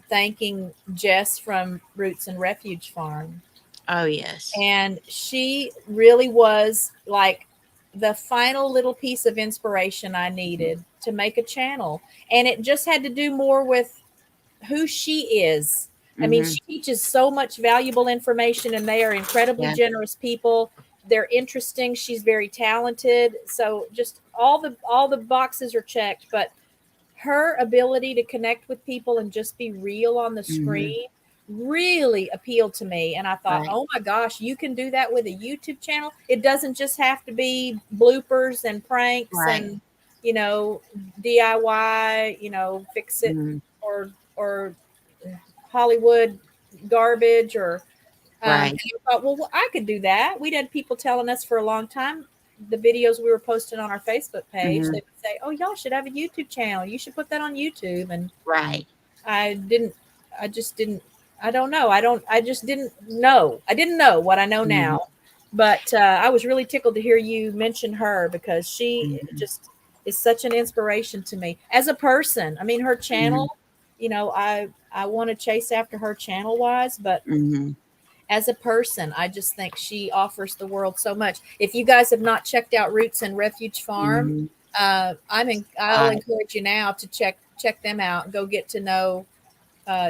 A: thanking Jess from Roots and Refuge Farm.
B: Oh, yes.
A: And she really was like the final little piece of inspiration I needed to make a channel. And it just had to do more with who she is. I mean,
B: Mhm.
A: she teaches so much valuable information, and they are incredibly
B: Yeah.
A: generous people. They're interesting. She's very talented. So just all the boxes are checked, but her ability to connect with people and just be real on the
B: Mhm.
A: screen really appealed to me. And I thought,
B: Right.
A: oh my gosh, you can do that with a YouTube channel. It doesn't just have to be bloopers and pranks
B: Right.
A: and, DIY, fix it,
B: Mhm.
A: or Hollywood garbage, or and
B: Right.
A: I thought, well, I could do that. We'd had people telling us for a long time, the videos we were posting on our Facebook page,
B: Mhm.
A: they would say, "Oh, y'all should have a YouTube channel. You should put that on YouTube." And
B: Right.
A: I didn't. I just didn't. I don't know. I don't. I just didn't know. I didn't know what I know
B: Mhm.
A: now. But I was really tickled to hear you mention her because she
B: Mhm.
A: just is such an inspiration to me as a person. I mean, her
B: Mhm.
A: channel. I want to chase after her channel wise, but
B: Mhm.
A: as a person, I just think she offers the world so much. If you guys have not checked out Roots and Refuge Farm,
B: Mhm.
A: I'll
B: Right.
A: encourage you now to check them out. Go get to know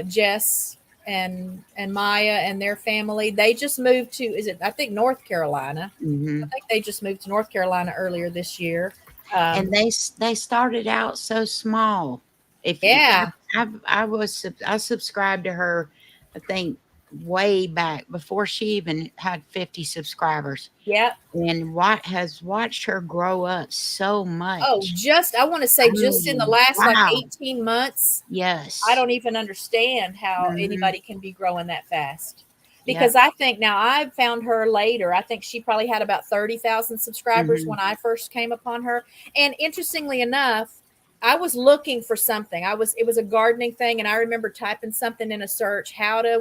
A: Jess and Maya and their family. They just moved to, is it, I think, North Carolina. I
B: Mhm.
A: think they just moved to North Carolina earlier this year.
B: And
A: Um,
B: they started out so small. If you,
A: yeah,
B: I subscribed to her, I think way back before she even had 50 subscribers,
A: yeah.
B: and what has watched her grow up so
A: Oh,
B: much.
A: just, I want to say,
B: I
A: just in the
B: mean,
A: last like
B: wow.
A: 18 months, I
B: Yes.
A: don't even understand how
B: Mhm.
A: anybody can be growing that fast. Because
B: Yep.
A: I think now I found her later. I think she probably had about 30,000 subscribers
B: Mhm.
A: when I first came upon her. And interestingly enough, I was looking for something. It was a gardening thing. And I remember typing something in a search, how to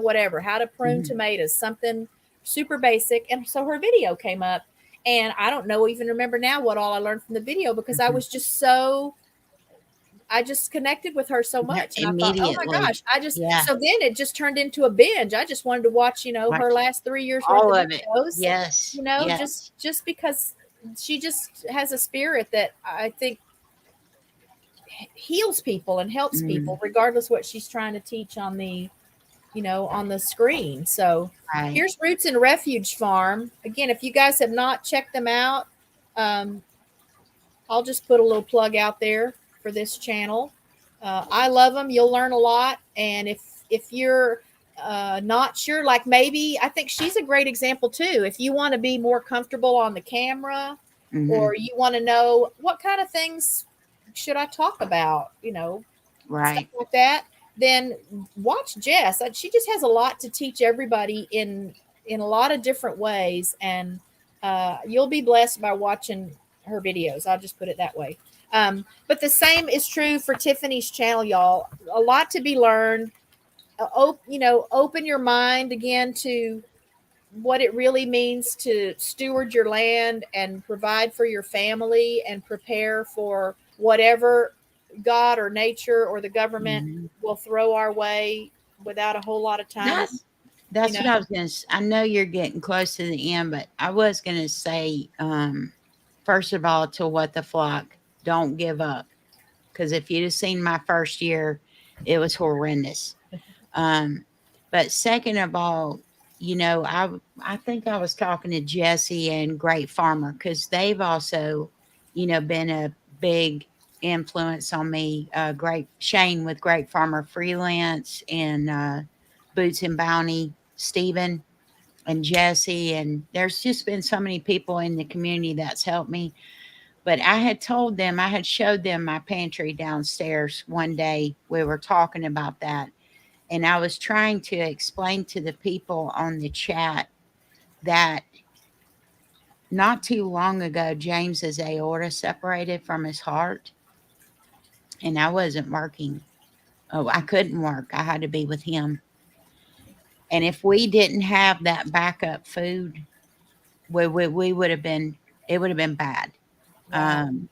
A: prune
B: Mhm.
A: tomatoes, something super basic. And so her video came up. And I don't know, even remember now what all I learned from the video because I
B: Mhm.
A: was just so I just connected with her so
B: Yep,
A: much, and I thought, "Oh my
B: immediately.
A: gosh!" I just
B: Yeah.
A: so then it just turned into a binge. I just wanted to watch,
B: Watch
A: her last 3 years worth
B: all
A: of
B: of it.
A: videos.
B: Yes. Yes.
A: Just because she just has a spirit that I think heals people and helps
B: Mm.
A: people, regardless what she's trying to teach on on the screen. So
B: Right.
A: here's Roots and Refuge Farm. Again, if you guys have not checked them out, um, I'll just put a little plug out there for this channel. I love them. You'll learn a lot. And if you're not sure, like maybe I think she's a great example too. If you want to be more comfortable on the camera,
B: Mhm.
A: or you want to know what kind of things should I talk about, stuff
B: Right.
A: like that, then watch Jess. She just has a lot to teach everybody in a lot of different ways, and you'll be blessed by watching her videos. I'll just put it that way. But the same is true for Tiffany's channel, y'all. A lot to be learned. Open your mind again to what it really means to steward your land and provide for your family and prepare for whatever God or nature or the government
B: Mhm.
A: will throw our way without a whole lot of time.
B: That's
A: You
B: that's
A: know,
B: what I was gonna I know you're getting close to the end, but I was gonna say, first of all, to what the flock, don't give up. Because if you'd have seen my first year, it was horrendous. Um, but second of all, I think I was talking to Jesse and Great Farmer because they've also, been a big influence on me. Great Shane with Great Farmer Freelance and Boots and Bounty, Stephen and Jesse, and there's just been so many people in the community that's helped me. But I had told them, I had showed them my pantry downstairs one day. We were talking about that. And I was trying to explain to the people on the chat that not too long ago, James's aorta separated from his heart, and I wasn't working. Oh, I couldn't work. I had to be with him. And if we didn't have that backup food, we would have been, it would have been bad.
A: wow.
B: Um,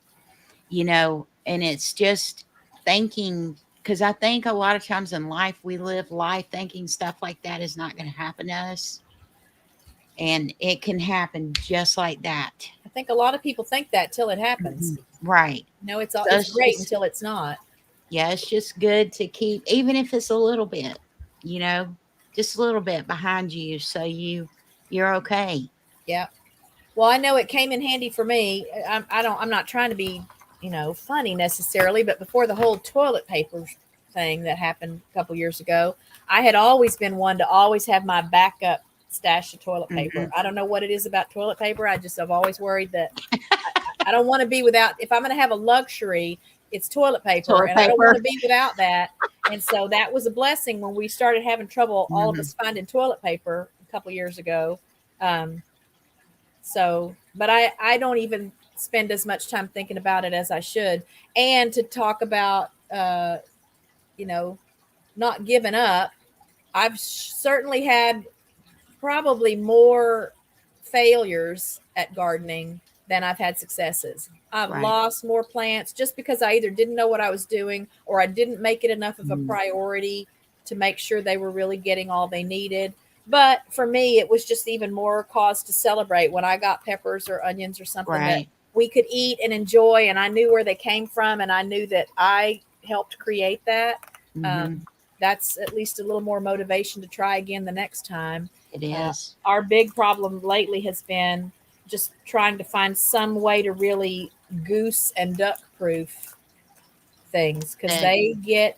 B: and it's just thinking, because I think a lot of times in life we live life thinking stuff like that is not going to happen to us, and it can happen just like that.
A: I think a lot of people think that till it happens.
B: Mhm. Right. So
A: It's
B: it's
A: great
B: just,
A: until it's not.
B: yeah, it's just good to keep, even if it's a little bit, you know, just a little bit behind you, so you're okay.
A: Yeah. Well, I know it came in handy for me. I'm not trying to be, funny necessarily, but before the whole toilet paper thing that happened a couple years ago, I had always been one to always have my backup stash of toilet paper.
B: Hmm.
A: I don't know what it is about toilet paper. I've always worried that I don't want to be without. If I'm going to have a luxury, it's toilet paper,
B: Toilet
A: and I don't want
B: paper.
A: to be without that. And so that was a blessing when we started having trouble, all of
B: Hmm.
A: us finding toilet paper a couple years ago. Um, so but I don't even spend as much time thinking about it as I should. And to talk about, you know, not giving up, I've certainly had probably more failures at gardening than I've had successes. I've
B: Right.
A: lost more plants just because I either didn't know what I was doing or I didn't make it enough of a
B: Mhm.
A: priority to make sure they were really getting all they needed. But for me, it was just even more cause to celebrate when I got peppers or onions or something that
B: Right.
A: we could eat and enjoy, and I knew where they came from, and I knew that I helped create that.
B: Hmm.
A: Um, that's at least a little more motivation to try again the next time.
B: It
A: Uh,
B: is.
A: our big problem lately has been just trying to find some way to really goose and duck proof things because
B: That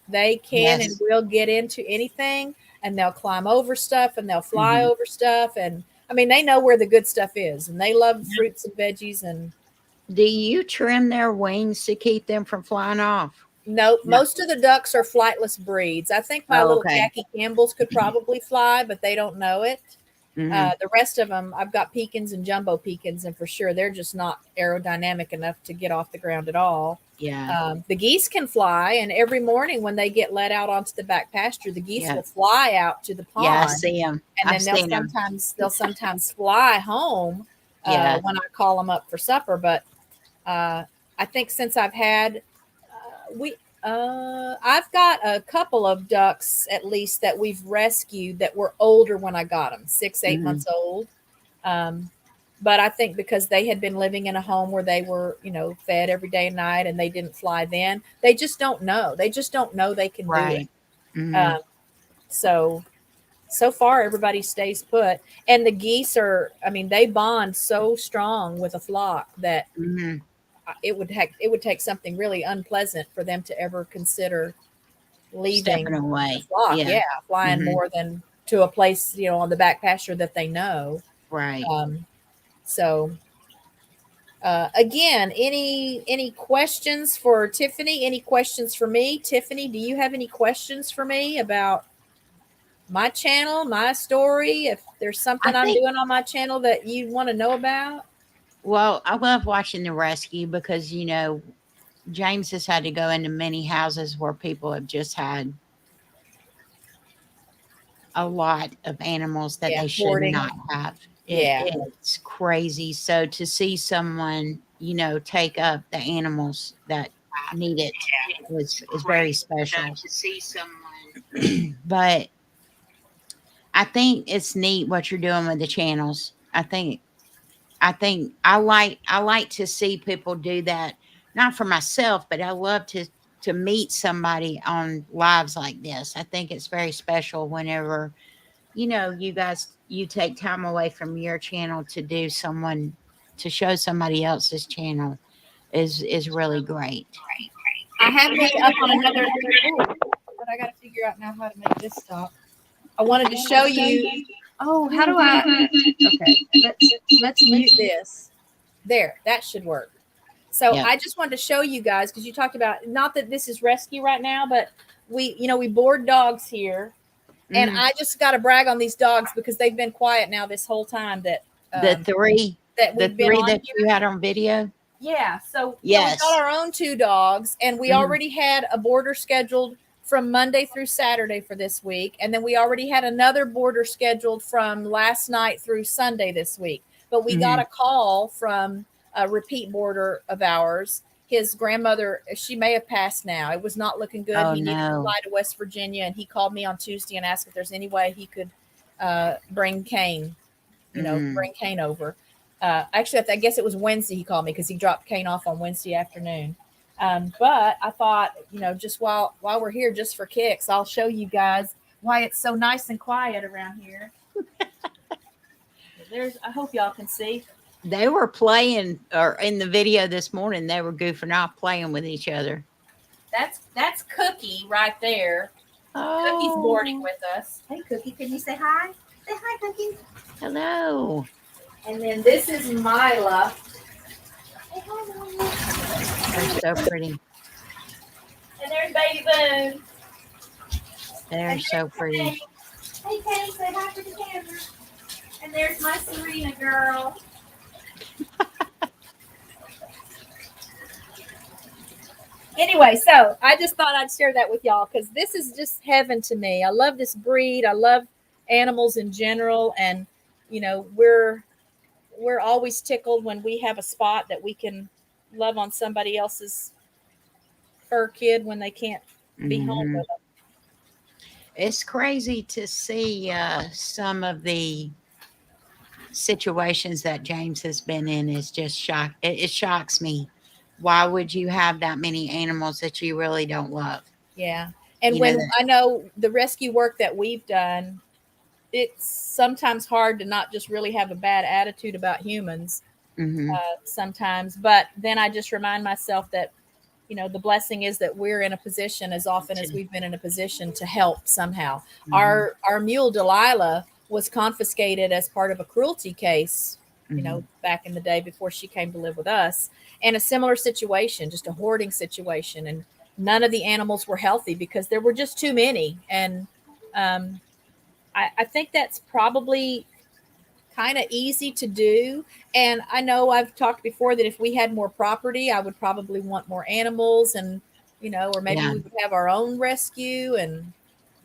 A: they can and
B: yes.
A: will get into anything, and they'll climb over stuff and they'll fly
B: Hmm.
A: over stuff, and I mean they know where the good stuff is and they love fruits and veggies. And
B: Do you trim their wings to keep them from flying off?
A: nope,
B: No.
A: most of the ducks are flightless breeds. I think my
B: Oh,
A: little
B: okay.
A: Jackie Campbells could probably fly, but they don't know it.
B: Hmm.
A: The rest of them, I've got pecans and jumbo pecans, and for sure they're just not aerodynamic enough to get off the ground at all.
B: Yeah.
A: The geese can fly, and every morning when they get let out onto the back pasture, the geese
B: Yeah.
A: will fly out to the
B: Yeah. I
A: pond,
B: see them.
A: and
B: I've
A: then
B: seen them.
A: they'll sometimes fly home
B: Yeah.
A: when I call them up for supper. But uh, I think since I've had we I've got a couple of ducks at least that we've rescued that were older when I got them, 6, 8
B: Hmm.
A: months old. Um, but I think because they had been living in a home where they were, fed every day and night, and they didn't fly then, they just don't know. They just don't know they can do it.
B: Right. Hmm.
A: Um, so far, everybody stays put, and the geese are. I mean, they bond so strong with a flock that
B: Hmm.
A: it would take something really unpleasant for them to ever consider
B: Stepping
A: leaving the
B: away.
A: flock.
B: Yeah.
A: Yeah, flying
B: Hmm.
A: more than to a place on the back pasture that they know.
B: Right.
A: So again, any questions for Tiffany? Any questions for me? Tiffany, do you have any questions for me about my channel, my story? If there's
B: I
A: something I'm
B: think.
A: doing on my channel that you want to know about?
B: Well, I love watching the rescue because James has had to go into many houses where people have just had a lot of animals that
A: Yeah,
B: they should
A: hoarding.
B: not have.
A: Yeah,
B: It's crazy. So to see someone, take up the animals that need it is very special. But I think it's neat what you're doing with the channels. I think I like to see people do that, not for myself, but I love to meet somebody on lives like this. I think it's very special whenever you take time away from your channel to show somebody else's channel is really great.
A: I have me up on another. Ooh, but I got to figure out now how to make this stop. I wanted to show you. Oh, how do I? Okay, let's mute this. There, that should work. So
B: Yep.
A: I just wanted to show you guys because you talked about, not that this is rescue right now, but we board dogs here, and
B: Hmm.
A: I just got to brag on these dogs because they've been quiet now this whole time that
B: The
A: um,
B: three
A: that
B: the
A: we've been
B: three
A: on
B: that
A: here.
B: you had on video.
A: Yeah. So, we've got
B: Yes.
A: our own two dogs, and we
B: Hmm.
A: already had a boarder scheduled from Monday through Saturday for this week. And then we already had another boarder scheduled from last night through Sunday this week. But we got
B: Hmm.
A: a call from a repeat boarder of ours. His grandmother, she may have passed now. It was not looking good.
B: Oh
A: He needed to
B: no.
A: fly to West Virginia, and he called me on Tuesday and asked if there's any way he could bring Kane,
B: Mm.
A: bring Kane over. Actually, I guess it was Wednesday he called me because he dropped Kane off on Wednesday afternoon. But I thought, just while we're here, just for kicks, I'll show you guys why it's so nice and quiet around here. I hope y'all can see.
B: They were playing, or in the video this morning, they were goofing off playing with each other.
A: That's Cookie right there. Cookie's boarding
B: Oh,
A: with us. Hey, Cookie, can you say hi? Say hi, Cookie.
B: hello.
A: And then this is Mila. Say hi,
B: They're
A: Mila.
B: so pretty.
A: And there's Baby Boone.
B: They're
A: And
B: so
A: there's
B: pretty.
A: Kane. Hey, Kane, say hi to the camera. And there's my Serena girl. Anyway, so I just thought I'd share that with y'all because this is just heaven to me. I love this breed. I love animals in general, and we're always tickled when we have a spot that we can love on somebody else's fur kid when they can't be home
B: Hmm.
A: with them.
B: It's crazy to see some of the situations that James has been in. Is just shock. It shocks me. Why would you have that many animals that you really don't love?
A: Yeah. And
B: You know
A: when
B: that.
A: I know the rescue work that we've done, it's sometimes hard to not just really have a bad attitude about humans
B: Hmm.
A: sometimes. But then I just remind myself that, the blessing is that we're in a position as often as we've been in a position to help somehow.
B: Hmm.
A: Our mule Delilah was confiscated as part of a cruelty case,
B: Hmm.
A: back in the day before she came to live with us, and a similar situation, just a hoarding situation. And none of the animals were healthy because there were just too many. And um, I think that's probably kind of easy to do. And I know I've talked before that if we had more property, I would probably want more animals and, or maybe
B: Yeah,
A: we would have our own rescue and,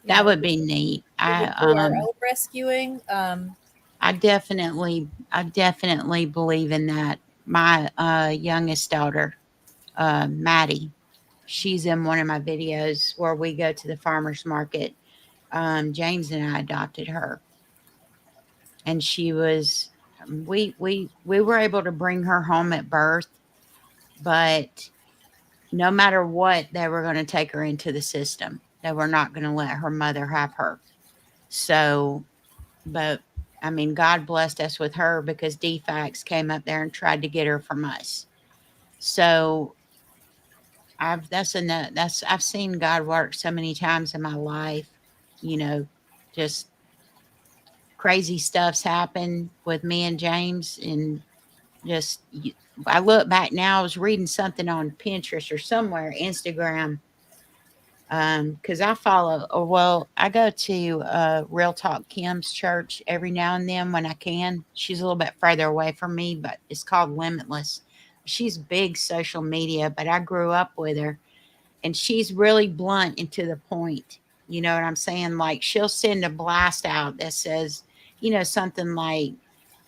B: that would be neat.
A: we would do our own rescuing.
B: I definitely believe in that. My youngest daughter, Maddie, she's in one of my videos where we go to the farmer's market. James and I adopted her, and she was we were able to bring her home at birth, but no matter what, they were going to take her into the system. They were not going to let her mother have her. So, but I mean, God blessed us with her because DFAX came up there and tried to get her from us. So I've seen God work so many times in my life, you know, just crazy stuff's happened with me and James, and just I look back now, I was reading something on Pinterest or somewhere, Instagram, because I follow, or well, I go to Real Talk Kim's church every now and then when I can. She's a little bit further away from me, but it's called Limitless. She's big social media, but I grew up with her, and she's really blunt and to the point. You know what I'm saying? Like she'll send a blast out that says, something like,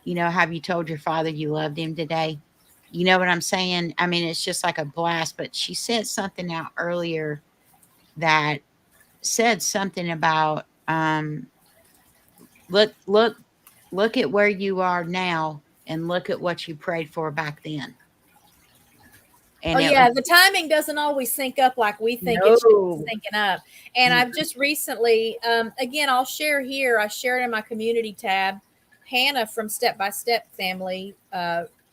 B: have you told your father you loved him today? You know what I'm saying? I mean, it's just like a blast, but she sent something out earlier that said something about look look look at where you are now and look at what you prayed for back then.
A: Oh
B: And it was
A: yeah, the timing doesn't always sync up like we think it should be
B: no.
A: syncing up. And
B: Mm.
A: I've just recently, again, I'll share here. I shared in my community tab. Hannah from Step by Step family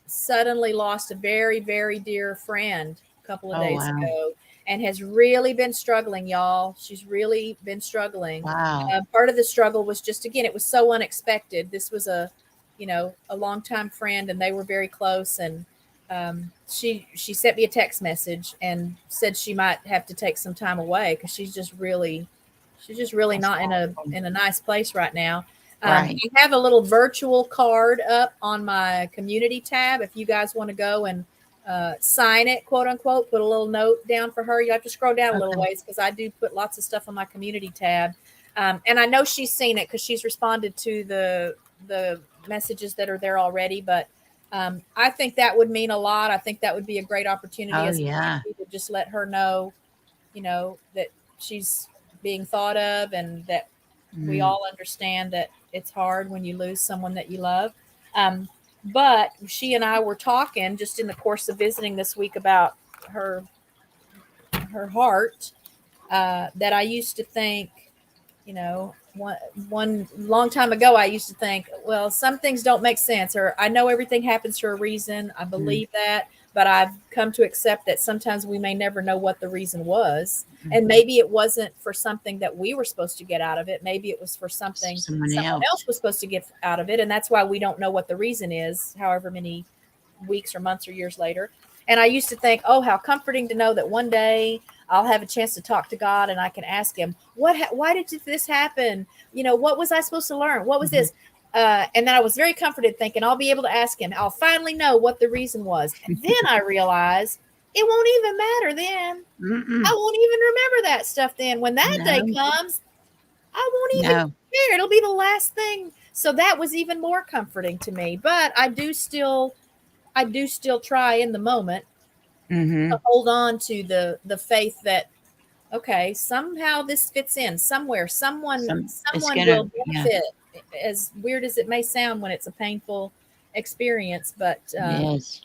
A: suddenly lost a very, very dear friend a couple of
B: Oh
A: days
B: wow.
A: ago, and has really been struggling, y'all. She's really been struggling.
B: Wow.
A: Part of the struggle was just, again, it was so unexpected. This was a longtime friend, and they were very close. And she sent me a text message and said she might have to take some time away because she's just really
B: That's
A: not in a
B: awesome.
A: in a nice place right now.
B: Right.
A: I have a little virtual card up on my community tab if you guys want to go and sign it, quote unquote, put a little note down for her. You have to scroll down a little
B: Okay.
A: ways because I do put lots of stuff on my community tab. And I know she's seen it because she's responded to the messages that are there already. But I think that would mean a lot. I think that would be a great opportunity
B: Oh
A: as a
B: yeah.
A: family to just let her know, that she's being thought of, and that we
B: Mm.
A: all understand that it's hard when you lose someone that you love. Um, but she and I were talking just in the course of visiting this week about her her heart. That I used to think, one long time ago, I used to think, well, some things don't make sense, or I know everything happens for a reason. I
B: Mm.
A: believe that, but I've come to accept that sometimes we may never know what the reason was. And
B: Mhm.
A: maybe it wasn't for something that we were supposed to get out of it. Maybe it was for something
B: Someone
A: someone
B: else.
A: else was supposed to get out of it. And that's why we don't know what the reason is, however many weeks or months or years later. And I used to think, oh, how comforting to know that one day I'll have a chance to talk to God and I can ask him, why did this happen? What was I supposed to learn? What was
B: Mhm.
A: this? And then I was very comforted thinking I'll be able to ask him. I'll finally know what the reason was. And then I realized it won't even matter then. I
B: Mm-mm.
A: won't even remember that stuff then. When that day
B: No,
A: comes, I won't even
B: no.
A: care. It'll be the last thing. So that was even more comforting to me. But I do still try in the moment
B: Mm-hmm.
A: to hold on to the faith that okay, somehow this fits in somewhere. Someone
B: It's
A: someone
B: gonna,
A: will
B: yeah,
A: benefit. As weird as it may sound when it's a painful experience, but
B: yes.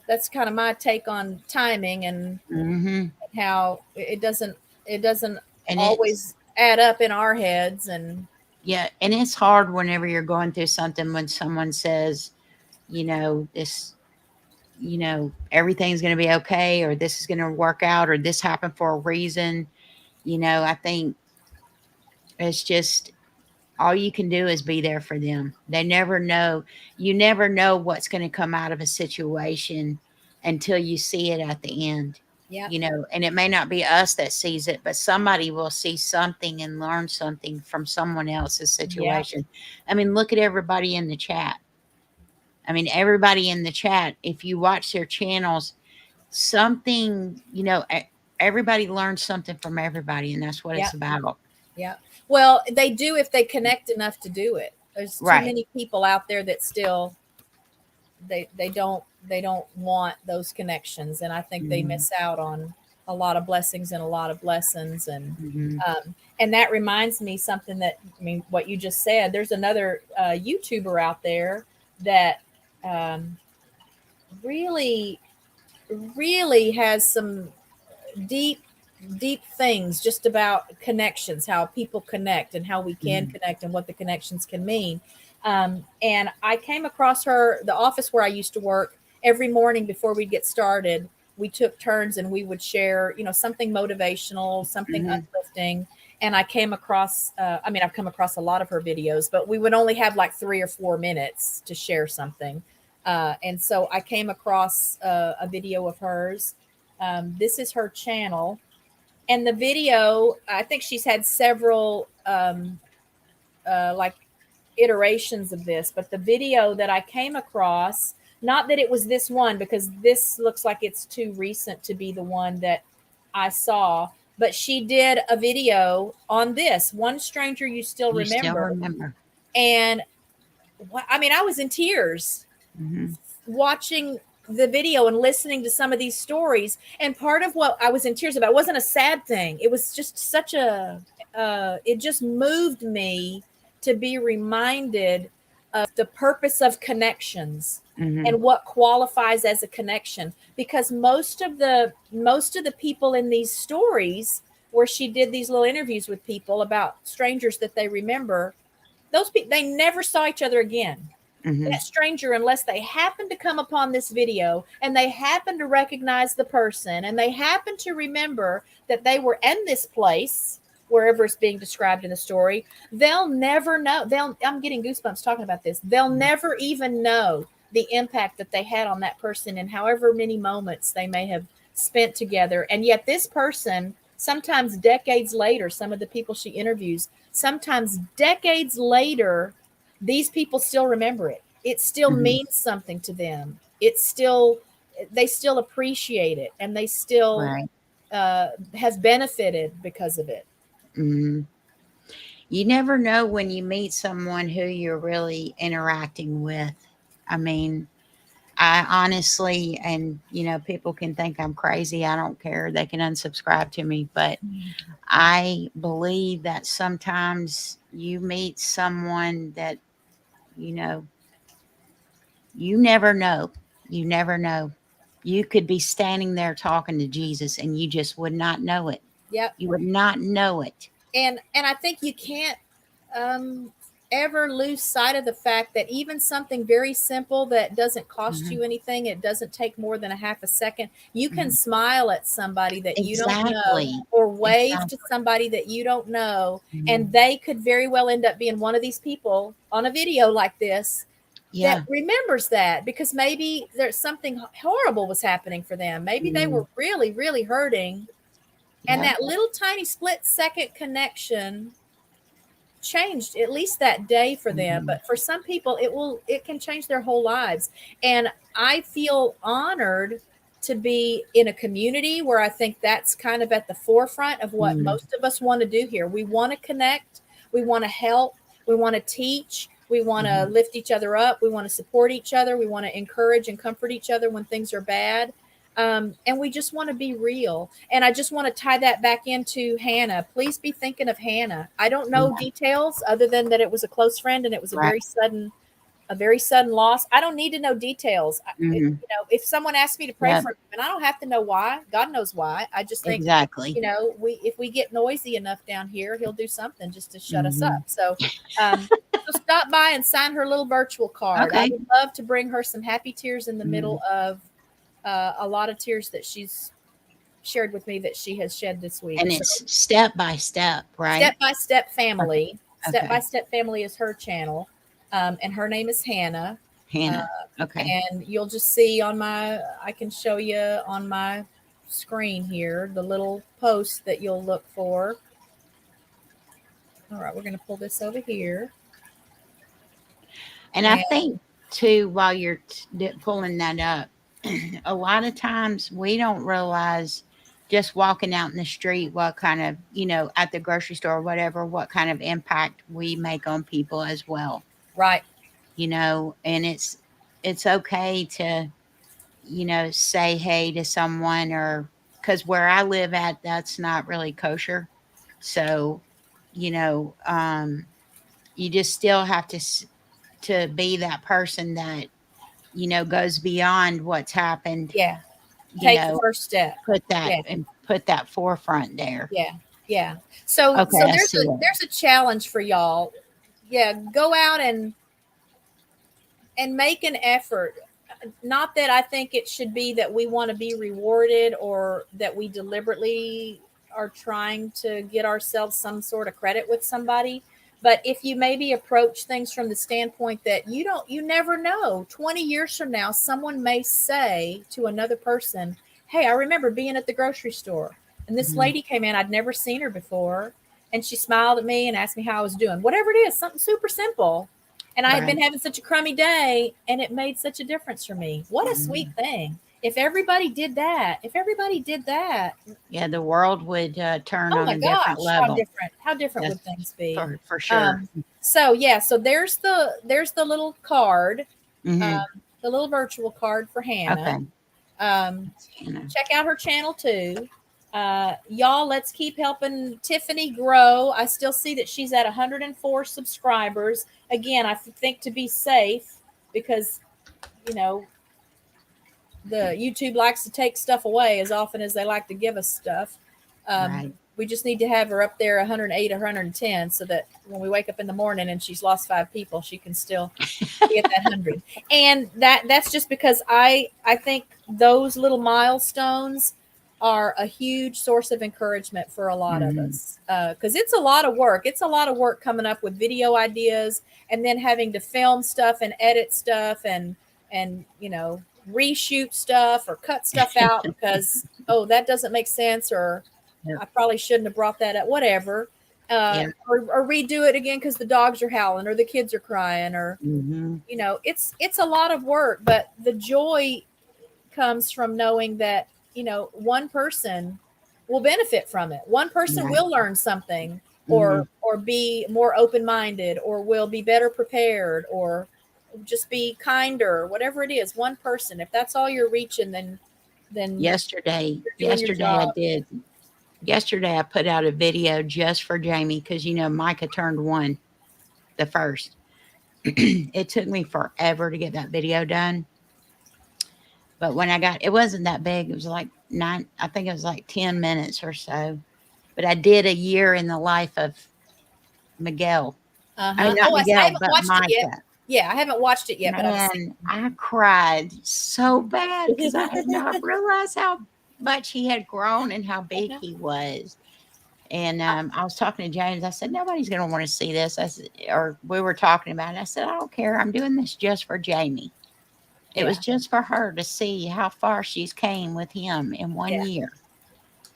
A: that's kind of my take on timing and
B: Mm-hmm.
A: how it doesn't
B: And it's,
A: always add up in our heads. And
B: yeah, and it's hard whenever you're going through something when someone says, this, everything's going to be okay, or this is going to work out, or this happened for a reason. I think it's just all you can do is be there for them. They never know. You never know what's going to come out of a situation until you see it at the end.
A: yeah,
B: And it may not be us that sees it, but somebody will see something and learn something from someone else's
A: yeah,
B: situation. I mean, look at everybody in the chat. I mean, everybody in the chat, if you watch their channels, something, everybody learns something from everybody, and that's what
A: yeah,
B: it's about.
A: yeah. Well, they do if they connect enough to do it. There's too
B: Right.
A: many people out there that still they don't want those connections, and I think they
B: Mhm.
A: miss out on a lot of blessings and a lot of lessons. And
B: Mhm.
A: and that reminds me something that I mean what you just said. There's another YouTuber out there that um, really really has some deep deep things just about connections, how people connect and how we can
B: Mhm.
A: connect and what the connections can mean. And I came across her, the office where I used to work. Every morning before we get started, we took turns and we would share, something motivational, something
B: Mhm.
A: uplifting. And I came across, I've come across a lot of her videos, but we would only have like 3 or 4 minutes to share something. And so I came across a video of hers. This is her channel, and the video, I think she's had several like iterations of this, but the video that I came across, not that it was this one because this looks like it's too recent to be the one that I saw, but she did a video on this one stranger you still
B: You still
A: remember.
B: remember.
A: And I was in tears
B: Mhm.
A: watching the video and listening to some of these stories. And part of what I was in tears about wasn't a sad thing. It was just such it just moved me to be reminded of the purpose of connections
B: Mhm.
A: and what qualifies as a connection. Because most of the people in these stories where she did these little interviews with people about strangers that they remember, those people, they never saw each other again.
B: Mhm.
A: That stranger, unless they happen to come upon this video and they happen to recognize the person and they happen to remember that they were in this place, wherever it's being described in the story, they'll never know. I'm getting goosebumps talking about this. They'll never even know the impact that they had on that person and however many moments they may have spent together. And yet this person, sometimes decades later, some of the people she interviews, sometimes decades later, these people still remember it. It still
B: Mhm.
A: means something to them. They still appreciate it, and they still
B: Right.
A: have benefited because of it.
B: Mhm. You never know when you meet someone who you're really interacting with. I mean, I honestly, and people can think I'm crazy. I don't care. They can unsubscribe to me, but I believe that sometimes you meet someone that, you know, you never know. You never know. You could be standing there talking to Jesus and you just would not know it.
A: Yep.
B: You would not know it.
A: And I think you can't um, ever lose sight of the fact that even something very simple that doesn't cost
B: Mhm.
A: you anything, it doesn't take more than a half a second. You can
B: Mhm.
A: smile at somebody that you don't know
B: Exactly.
A: or wave to
B: Exactly.
A: somebody that you don't know, and
B: Mhm.
A: they could very well end up being one of these people on a video like this that
B: Yeah.
A: remembers that because maybe there's something horrible was happening for them. Maybe they
B: Mhm.
A: were really, really hurting. And
B: Yep.
A: that little tiny split second connection changed at least that day for them.
B: Mhm.
A: But for some people, it can change their whole lives. And I feel honored to be in a community where I think that's kind of at the forefront of what
B: Mhm.
A: most of us want to do here. We want to connect, we want to help, we want to teach, we want to
B: Mhm.
A: lift each other up, we want to support each other, we want to encourage and comfort each other when things are bad. And we just want to be real. And I just want to tie that back into Hannah. Please be thinking of Hannah. I don't know
B: Yeah.
A: details other than that it was a close friend and it was
B: Right.
A: a very sudden loss. I don't need to know details.
B: Mhm.
A: If someone asks me to pray
B: Yep.
A: for him, and I don't have to know why, God knows why. I just think,
B: Exactly.
A: if we get noisy enough down here, he'll do something just to shut us up.
B: Mhm.
A: So stop by and sign her little virtual card. I
B: Okay.
A: would love to bring her some happy tears in the
B: Mhm.
A: middle of a lot of tears that she's shared with me that she has shed this week.
B: And
A: So
B: it's step by step, right?
A: Step by Step
B: Okay.
A: Family. Step by
B: Okay.
A: Step Family is her channel, and her name is Hannah. Uh,
B: Hannah. Okay.
A: and you'll just see I can show you on my screen here the little post that you'll look for. All right, we're going to pull this over here.
B: And I
A: And
B: think too, while you're pulling that up, a lot of times we don't realize just walking out in the street what kind of, at the grocery store or whatever, what kind of impact we make on people as well.
A: right,
B: And it's okay to, say hey to someone, or because where I live at, that's not really kosher. So, you know, um, you just still have to be that person that, goes beyond what's happened,
A: yeah,
B: you
A: take the
B: know,
A: first step. Yeah,
B: put that forefront there.
A: yeah, yeah. So
B: Okay, I see it.
A: there's a challenge for y'all. Yeah, go out and make an effort. Not that I think it should be that we want to be rewarded or that we deliberately are trying to get ourselves some sort of credit with somebody. But if you maybe approach things from the standpoint that you never know, 20 years from now, someone may say to another person, hey, I remember being at the grocery store and this
B: Mhm.
A: lady came in. I'd never seen her before. And she smiled at me and asked me how I was doing. Whatever it is, something super simple, and I had been
B: Right.
A: having such a crummy day, and it made such a difference for me. What a sweet
B: Mhm.
A: thing. If everybody did that,
B: Yeah, the world would turn
A: oh
B: on
A: my
B: a different
A: gosh,
B: level.
A: how different would
B: That's
A: things be?
B: for sure.
A: Um, so yeah, so there's the little card,
B: Hmm.
A: the little virtual card for Hannah.
B: Okay.
A: Um,
B: Hannah.
A: check out her channel too. Y'all, let's keep helping Tiffany grow. I still see that she's at 104 subscribers. Again, I think to be safe, because you know the YouTube likes to take stuff away as often as they like to give us stuff.
B: Right.
A: We just need to have her up there 108 or 110 so that when we wake up in the morning and she's lost 5 people, she can still be at that 100. And that's just because I think those little milestones are a huge source of encouragement for a lot of
B: Mhm.
A: us, because it's a lot of work. It's a lot of work coming up with video ideas and then having to film stuff and edit stuff and reshoot stuff or cut stuff out because, oh, that doesn't make sense, or
B: Yep.
A: I probably shouldn't have brought that up, whatever.
B: Yeah.
A: Or redo it again because the dogs are howling or the kids are crying, or
B: Mhm.
A: it's a lot of work. But the joy comes from knowing that one person will benefit from it. One person
B: Right.
A: will learn something,
B: Mhm.
A: or be more open-minded, or will be better prepared, or just be kinder, whatever it is. One person, if that's all you're reaching, then
B: Yesterday,
A: you're doing your
B: yesterday I
A: job.
B: did. Yesterday I put out a video just for Jamie because Micah turned 1 the first. It took me forever to get that video done. But when it wasn't that big. It was like I think it was like 10 minutes or so. But I did a year in the life of Miguel. I mean,
A: Uh-huh.
B: not
A: Oh, I
B: Miguel,
A: haven't
B: but
A: watched it yet.
B: Micah.
A: Yeah, I haven't watched it yet, but I've seen
B: Man, I cried so bad because I had not realized how much he had grown and how big
A: it.
B: he was. And I was talking to James. I said, nobody's going to want to see this. I said, or we were talking about it. I said, I don't care. I'm doing this just for Jamie. It was
A: Yeah,
B: just for her to see how far she's came with him in one
A: yeah.
B: year.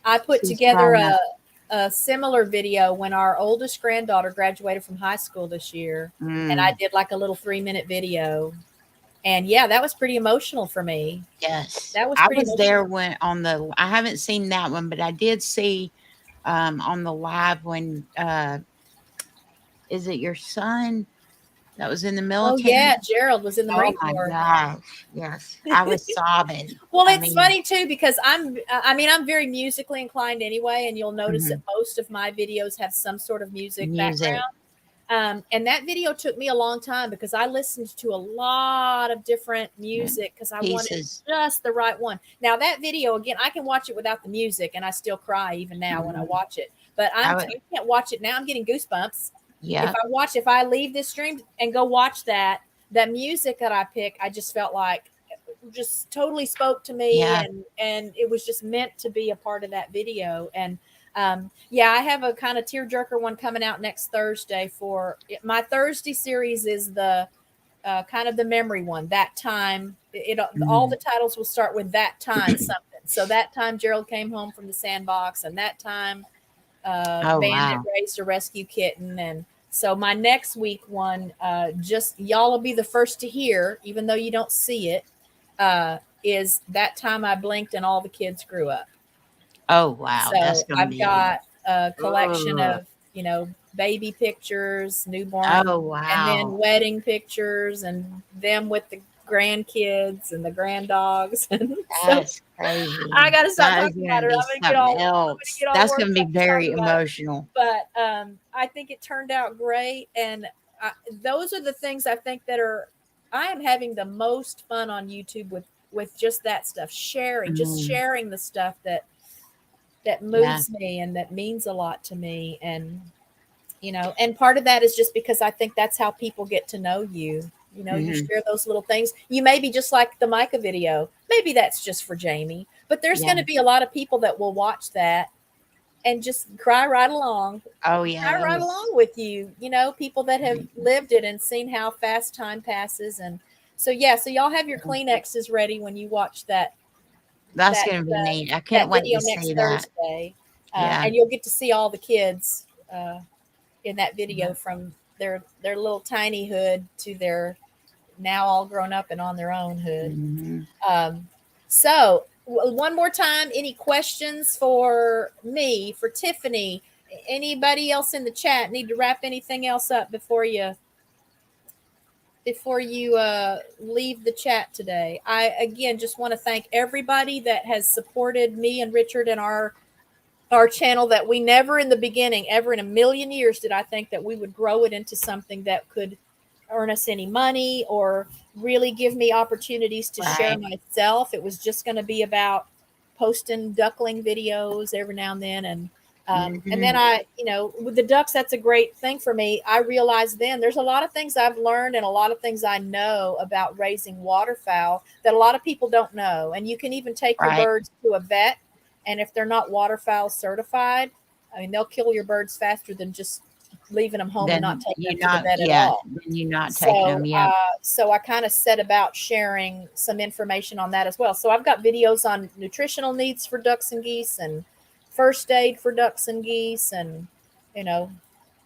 A: I put
B: She's
A: together
B: grown
A: a
B: up.
A: a similar video when our oldest granddaughter graduated from high school this year, and I
B: Mm,
A: did like a little 3-minute video. And yeah, that was pretty emotional for me.
B: yes.
A: That was
B: I
A: pretty
B: was
A: emotional.
B: there when on the I haven't seen that one, but I did see on the live when is it your son that was in the
A: Oh
B: military?
A: yeah, Gerald was in the
B: Oh
A: Marine
B: my
A: Corps.
B: gosh. Yes. I was sobbing.
A: Well,
B: I
A: it's
B: mean,
A: funny too because I'm very musically inclined anyway, and you'll notice that
B: mhm,
A: most of my videos have some sort of music
B: music.
A: background. And that video took me a long time because I listened to a lot of different
B: Mm,
A: music because I wanted
B: pieces.
A: just the right one. Now that video again, I can watch it without the music, and I still cry even now when I
B: Mhm.
A: watch it. But
B: I would,
A: I can't watch it now. I'm getting goosebumps.
B: yep.
A: If I leave this stream and go watch that music that I pick, I just felt like just totally spoke to me,
B: Yeah.
A: and it was just meant to be a part of that video. And yeah, I have a kind of tearjerker one coming out next Thursday. For my Thursday series is the kind of the memory one. That time, all the
B: Mhm.
A: titles will start with that time something. So that time Gerald came home from the sandbox, and that time
B: Oh
A: Bandit
B: wow.
A: raised a rescue kitten. And so my next week one, just y'all will be the first to hear, even though you don't see it, is that time I blinked and all the kids grew up.
B: Oh wow. That's
A: So
B: gonna
A: I've
B: be
A: got a collection
B: ugh.
A: of, baby pictures, newborn,
B: Oh
A: and then
B: wow.
A: wedding pictures, and them with the grandkids and the granddogs. And so
B: That's crazy.
A: I got to stop
B: That is
A: talking about
B: gonna
A: it.
B: be something
A: I'm going to
B: else.
A: get all
B: That's
A: worked
B: gonna be
A: up talking
B: very
A: about it.
B: emotional.
A: But I think it turned out great. And those are the things I think I am having the most fun on YouTube with just that stuff, just
B: Mm,
A: sharing the stuff that
B: yeah.
A: moves me and that means a lot to me. And and part of that is just because I think that's how people get to know you. You
B: Mhm.
A: share those little things. You may be just like the Micah video. Maybe that's just for Jamie, but there's
B: Yeah.
A: going to be a lot of people that will watch that and just
B: Oh yeah.
A: cry
B: It
A: right
B: was
A: along with you. People that have lived it and seen how fast time passes. And so, yeah, so y'all have your Kleenexes ready when you watch
B: that's
A: that
B: gonna be neat. I can't
A: that
B: wait
A: video
B: to see
A: next
B: that.
A: Thursday,
B: Yeah.
A: and you'll get to see all the kids in that video from their little tiny hood to their now all grown up and on their own hood.
B: Mhm.
A: So one more time, any questions for me, for Tiffany? Anybody else in the chat need to wrap anything else up before you leave the chat today? I again just want to thank everybody that has supported me and Richard and our channel. That we never in the beginning, ever in a million years, did I think that we would grow it into something that could earn us any money or really give me opportunities to share
B: Right.
A: myself. It was just going to be about posting duckling videos every now and then. And then
B: Mhm.
A: with the ducks, that's a great thing for me. I realized then there's a lot of things I've learned and a lot of things I know about raising waterfowl that a lot of people don't know. And you can even take your
B: Right.
A: birds to a vet, and if they're not waterfowl certified, I mean, they'll kill your birds faster than just leaving them home and not
B: Then
A: taking them
B: you
A: to the
B: not
A: vet at
B: yeah,
A: all.
B: then you not taking
A: So,
B: them, yep.
A: so I kind of set about sharing some information on that as well. So I've got videos on nutritional needs for ducks and geese, and first aid for ducks and geese, and you know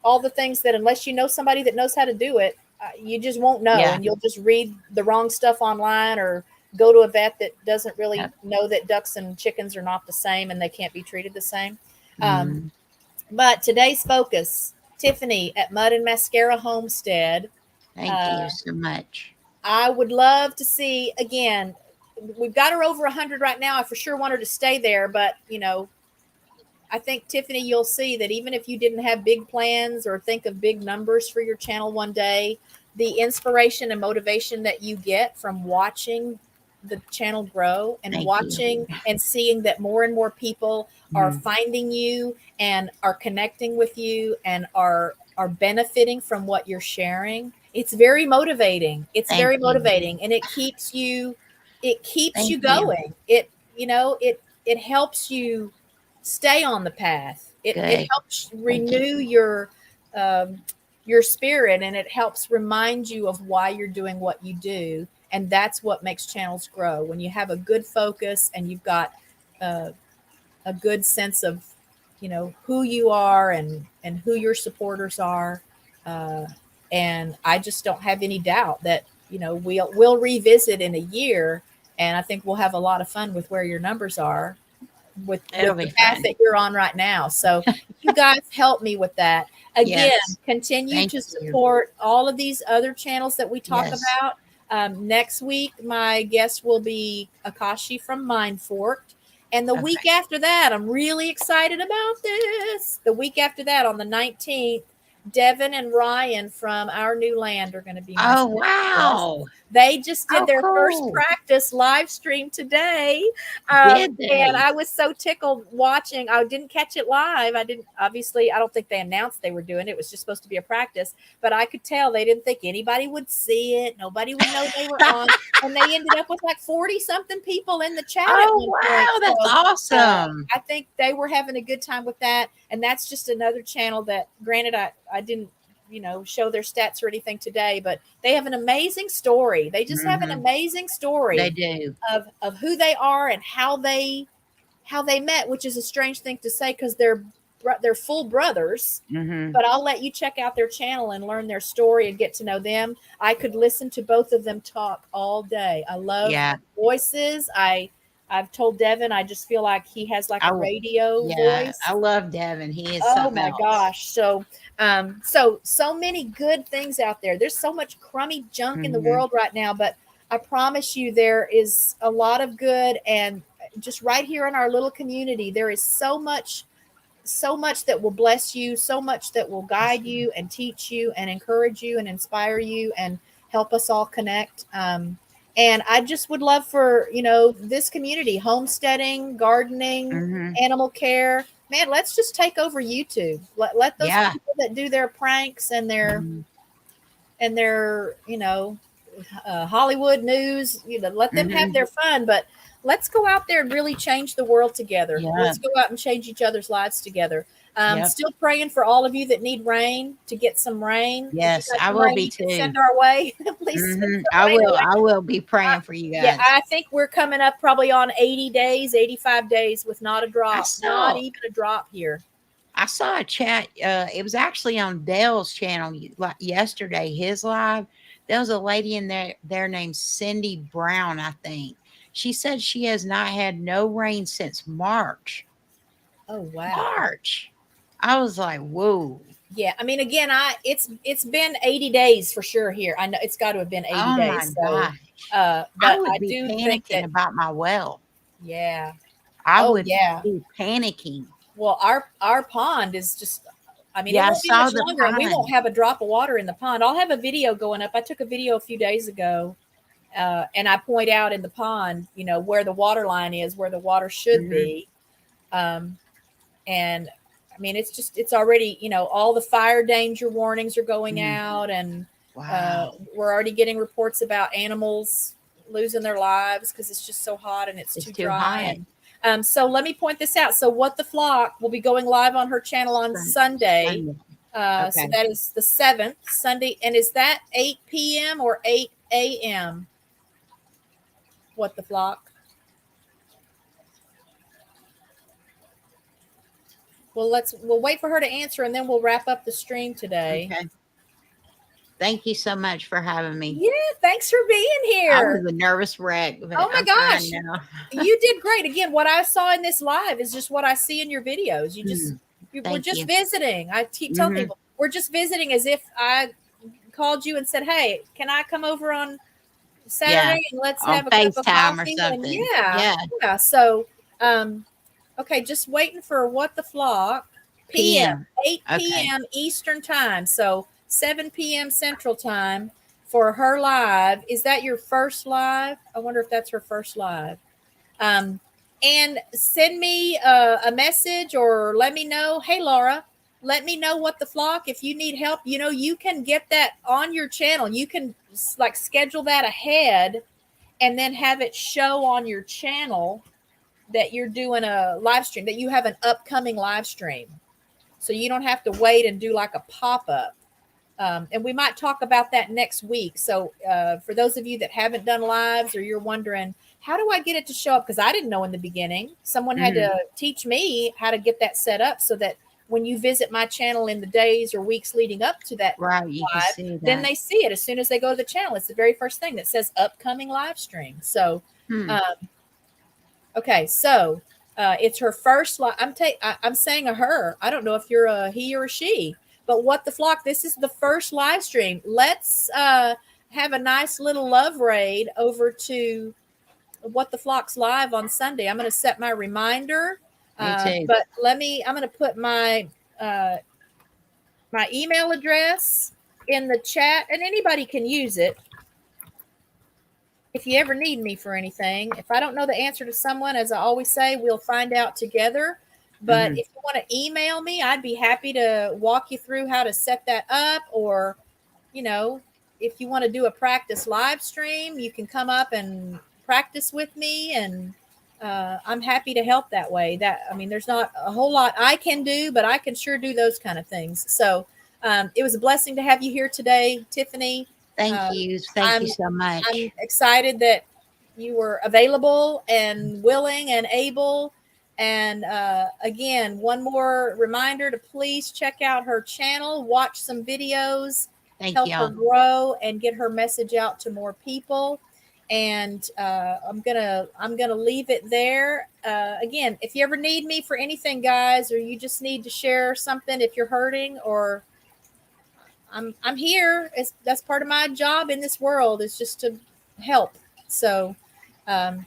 A: all the things that unless you know somebody that knows how to do it, you just won't know,
B: Yeah.
A: and you'll just read the wrong stuff online or go to a vet that doesn't really
B: Yep.
A: know that ducks and chickens are not the same and they can't be treated the same. Um,
B: Mm.
A: but today's focus, Tiffany at Mud and Mascara Homestead.
B: Thank
A: Uh,
B: you so much.
A: I would love to see again. We've got her over 100 right now. I for sure want her to stay there, but I think Tiffany, you'll see that even if you didn't have big plans or think of big numbers for your channel one day, the inspiration and motivation that you get from watching the channel grow and
B: Thank you.
A: watching and seeing that more and more people are
B: Mhm.
A: finding you and are connecting with you and are benefiting from what you're sharing. It's very motivating. It's
B: Thank
A: very
B: you.
A: motivating, and it keeps
B: Thank
A: you
B: you.
A: going. It helps you stay on the path. It
B: Good.
A: helps
B: Thank you.
A: renew um, your spirit, and it helps remind you of why you're doing what you do. And that's what makes channels grow. When you have a good focus and you've got uh, a good sense of who you are and who your supporters are. Uh, and I just don't have any doubt that, we'll revisit in a year, and I think we'll have a lot of fun with where your numbers are
B: It'll
A: with the
B: be
A: path
B: fun.
A: that you're on right now. So you guys help me with that. Again,
B: Yes.
A: continue
B: Thank
A: to
B: you.
A: support all of these other channels that we talk
B: Yes.
A: about. Next week, my guest will be Akashi from Mind Forked. And the week
B: Okay.
A: after that, I'm really excited about this. The week after that, on the 19th, Devin and Ryan from Our New Land are going to be my
B: Oh,
A: special guests.
B: wow.
A: They just did
B: Oh,
A: their first
B: cool.
A: practice live stream today.
B: Did
A: And
B: they?
A: I was so tickled watching. I didn't catch it live. I didn't, obviously, I don't think they announced they were doing it. It was just supposed to be a practice, but I could tell they didn't think anybody would see it. Nobody would know they were on. And they ended up with like 40 something people in the chat at
B: Oh,
A: one point.
B: wow. That's
A: So
B: awesome.
A: I think they were having a good time with that. And that's just another channel that, granted, I didn't, show their stats or anything today, but they have an amazing story. They just have an
B: Hmm.
A: amazing
B: They
A: story
B: do.
A: of who they are and how they met, which is a strange thing to say because they're full brothers.
B: Hmm.
A: But I'll let you check out their channel and learn their story and get to know them. I could listen to both of them talk all day. I love
B: Yeah.
A: voices. I've told Devin I just feel like he has like
B: I,
A: a radio
B: yeah. I
A: voice.
B: love Devin. He is
A: Oh
B: something
A: my
B: else.
A: gosh. So many good things out there. There's so much crummy junk in the
B: Hmm.
A: world right now, but I promise you there is a lot of good. And just right here in our little community, there is so much that will bless you, so much that will guide you and teach you and encourage you and inspire you and help us all connect. And I just would love for, this community, homesteading, gardening,
B: Hmm.
A: animal care. Man, let's just take over YouTube. Let those
B: Yeah.
A: people that do their pranks and their
B: Hmm.
A: and their Hollywood news, let them have
B: Hmm.
A: their fun, but let's go out there and really change the world together.
B: Yeah.
A: Let's go out and change each other's lives together.
B: Yep.
A: Still praying for all of you that need rain, to get some rain. If you
B: Yes.
A: got
B: I
A: some
B: will
A: rain
B: be
A: you can
B: too.
A: send our way, please send
B: Hmm.
A: some
B: I
A: rain
B: will.
A: away.
B: I will be
A: Uh,
B: praying for you
A: yeah,
B: guys.
A: I think we're coming up probably on 80 days, 85 days with not a
B: I
A: drop, not
B: saw.
A: even a drop here.
B: I saw a chat. It was actually on Dale's channel like yesterday. His live. There was a lady in there named Cindy Brown. I think she said she has not had no rain since March.
A: Oh, wow.
B: March. I was like, whoa.
A: Yeah, I mean, again, it's been 80 days for sure here. I know it's got to have been 80
B: Oh my
A: days. So,
B: gosh. I
A: but
B: would
A: I
B: be
A: do think
B: panicking
A: that,
B: about my well.
A: yeah.
B: I
A: Oh,
B: would
A: yeah.
B: be panicking.
A: Well, our pond is just, I mean, it
B: Yeah, I
A: won't be
B: saw
A: much
B: the
A: longer, and we won't
B: pond.
A: have a drop of water in the pond. I'll have a video going up. I took a video a few days ago, and I point out in the pond, where the water line is, where the water should
B: Hmm.
A: be. Um, and I mean, it's already, all the fire danger warnings are going
B: Mm.
A: out, and
B: Wow.
A: we're already getting reports about animals losing their lives because it's just so hot and it's
B: It's
A: too
B: too
A: dry.
B: hot.
A: And so let me point this out. So What the Flock will be going live on her channel on Sunday.
B: Sunday.
A: So
B: Okay.
A: that is the 7th Sunday. And is that 8 p.m. or 8 a.m.? What the Flock? Well, we'll wait for her to answer, and then we'll wrap up the stream today.
B: Okay. Thank you so much for having me.
A: Yeah, thanks for being
B: I was
A: here.
B: a nervous wreck, but
A: Oh my
B: I'm fine
A: gosh.
B: now.
A: You did great. Again, what I saw in this live is just what I see in your videos.
B: Mm.
A: We're
B: Thank
A: just
B: you.
A: visiting. I keep telling
B: Hmm.
A: people we're just visiting, as if I called you and said, "Hey, can I come over on
B: Yeah.
A: Saturday and let's
B: On
A: have a cup of
B: FaceTime or
A: coffee?" And
B: something.
A: yeah,
B: Yeah.
A: yeah. So, okay, just waiting for What the Flock p.m.
B: PM.
A: 8
B: Okay.
A: p.m. Eastern time. So 7 p.m. Central time for her live. Is that your first live? I wonder if that's her first live. Um, and send me a message or let me know. Hey, Laura, let me know What the Flock. If you need help, you can get that on your channel. You can like schedule that ahead and then have it show on your channel that you're doing a live stream, that you have an upcoming live stream. So you don't have to wait and do like a pop up. And we might talk about that next week. So for those of you that haven't done lives or you're wondering, how do I get it to show up? Because I didn't know in the beginning. Someone had
B: Mhm.
A: to teach me how to get that set up so that when you visit my channel in the days or weeks leading up to that
B: Right, you can
A: live,
B: see
A: then
B: that.
A: they see it as soon as they go to the channel. It's the very first thing that says upcoming live stream. So,
B: Hmm.
A: okay, so it's her first live. I'm saying a her. I don't know if you're a he or a she, but what the flock? This is the first live stream. Let's have a nice little love raid over to What the Flock's live on Sunday. I'm going to set my reminder,
B: Me too.
A: but I'm going to put uh, my email address in the chat, and anybody can use it. If you ever need me for anything, if I don't know the answer to someone, as I always say, we'll find out together. But
B: Mhm.
A: if you want to email me, I'd be happy to walk you through how to set that up. Or, you know, if you want to do a practice live stream, you can come up and practice with me. And I'm happy to help that way. There's not a whole lot I can do, but I can sure do those kind of things. So it was a blessing to have you here today, Tiffany.
B: Thank
A: Uh,
B: you. Thank you
A: I'm
B: so
A: I'm
B: much.
A: excited that you were available and willing and able. And again, one more reminder to please check out her channel, watch some videos,
B: Thank
A: help her
B: y'all.
A: grow and get her message out to more people. And I'm gonna leave it there. Again, if you ever need me for anything, guys, or you just need to share something, if you're hurting, or I'm here. That's part of my job in this world, is just to help. So, um,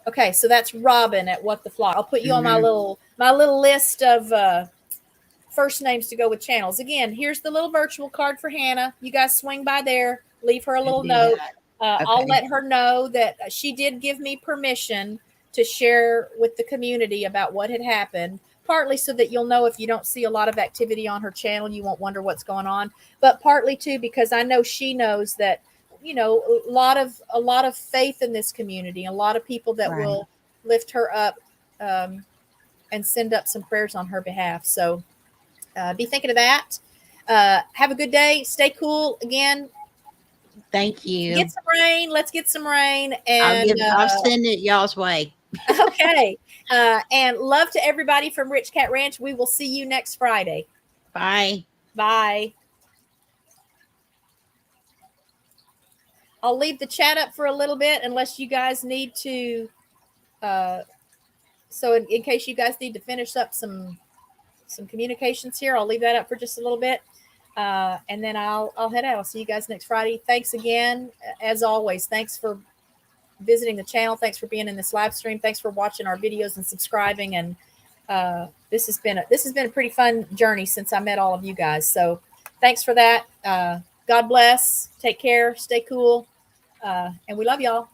A: okay, so that's Robin at What the Flock. I'll put you on
B: Mhm.
A: my little list of first names to go with channels. Again, here's the little virtual card for Hannah. You guys swing by there, leave her a
B: I
A: little
B: do
A: note.
B: that.
A: I'll
B: Okay.
A: let her know that she did give me permission to share with the community about what had happened. Partly so that you'll know if you don't see a lot of activity on her channel, you won't wonder what's going on. But partly too because I know she knows that a lot of faith in this community, a lot of people that
B: Right.
A: will lift her up and send up some prayers on her behalf. So be thinking of that. Have a good day. Stay cool. Again,
B: Thank
A: get
B: you.
A: some rain. Let's get some rain. And
B: I'll send it y'all's way.
A: okay. And love to everybody from Rich Cat Ranch. We will see you next Friday.
B: Bye.
A: Bye. I'll leave the chat up for a little bit unless you guys need to. Uh, so in case you guys need to finish up some communications here, I'll leave that up for just a little bit. And then I'll head out. I'll see you guys next Friday. Thanks again, as always. Thanks for visiting the channel. Thanks for being in this live stream. Thanks for watching our videos and subscribing. And this has been a pretty fun journey since I met all of you guys. So thanks for that. God bless. Take care. Stay cool. And we love y'all.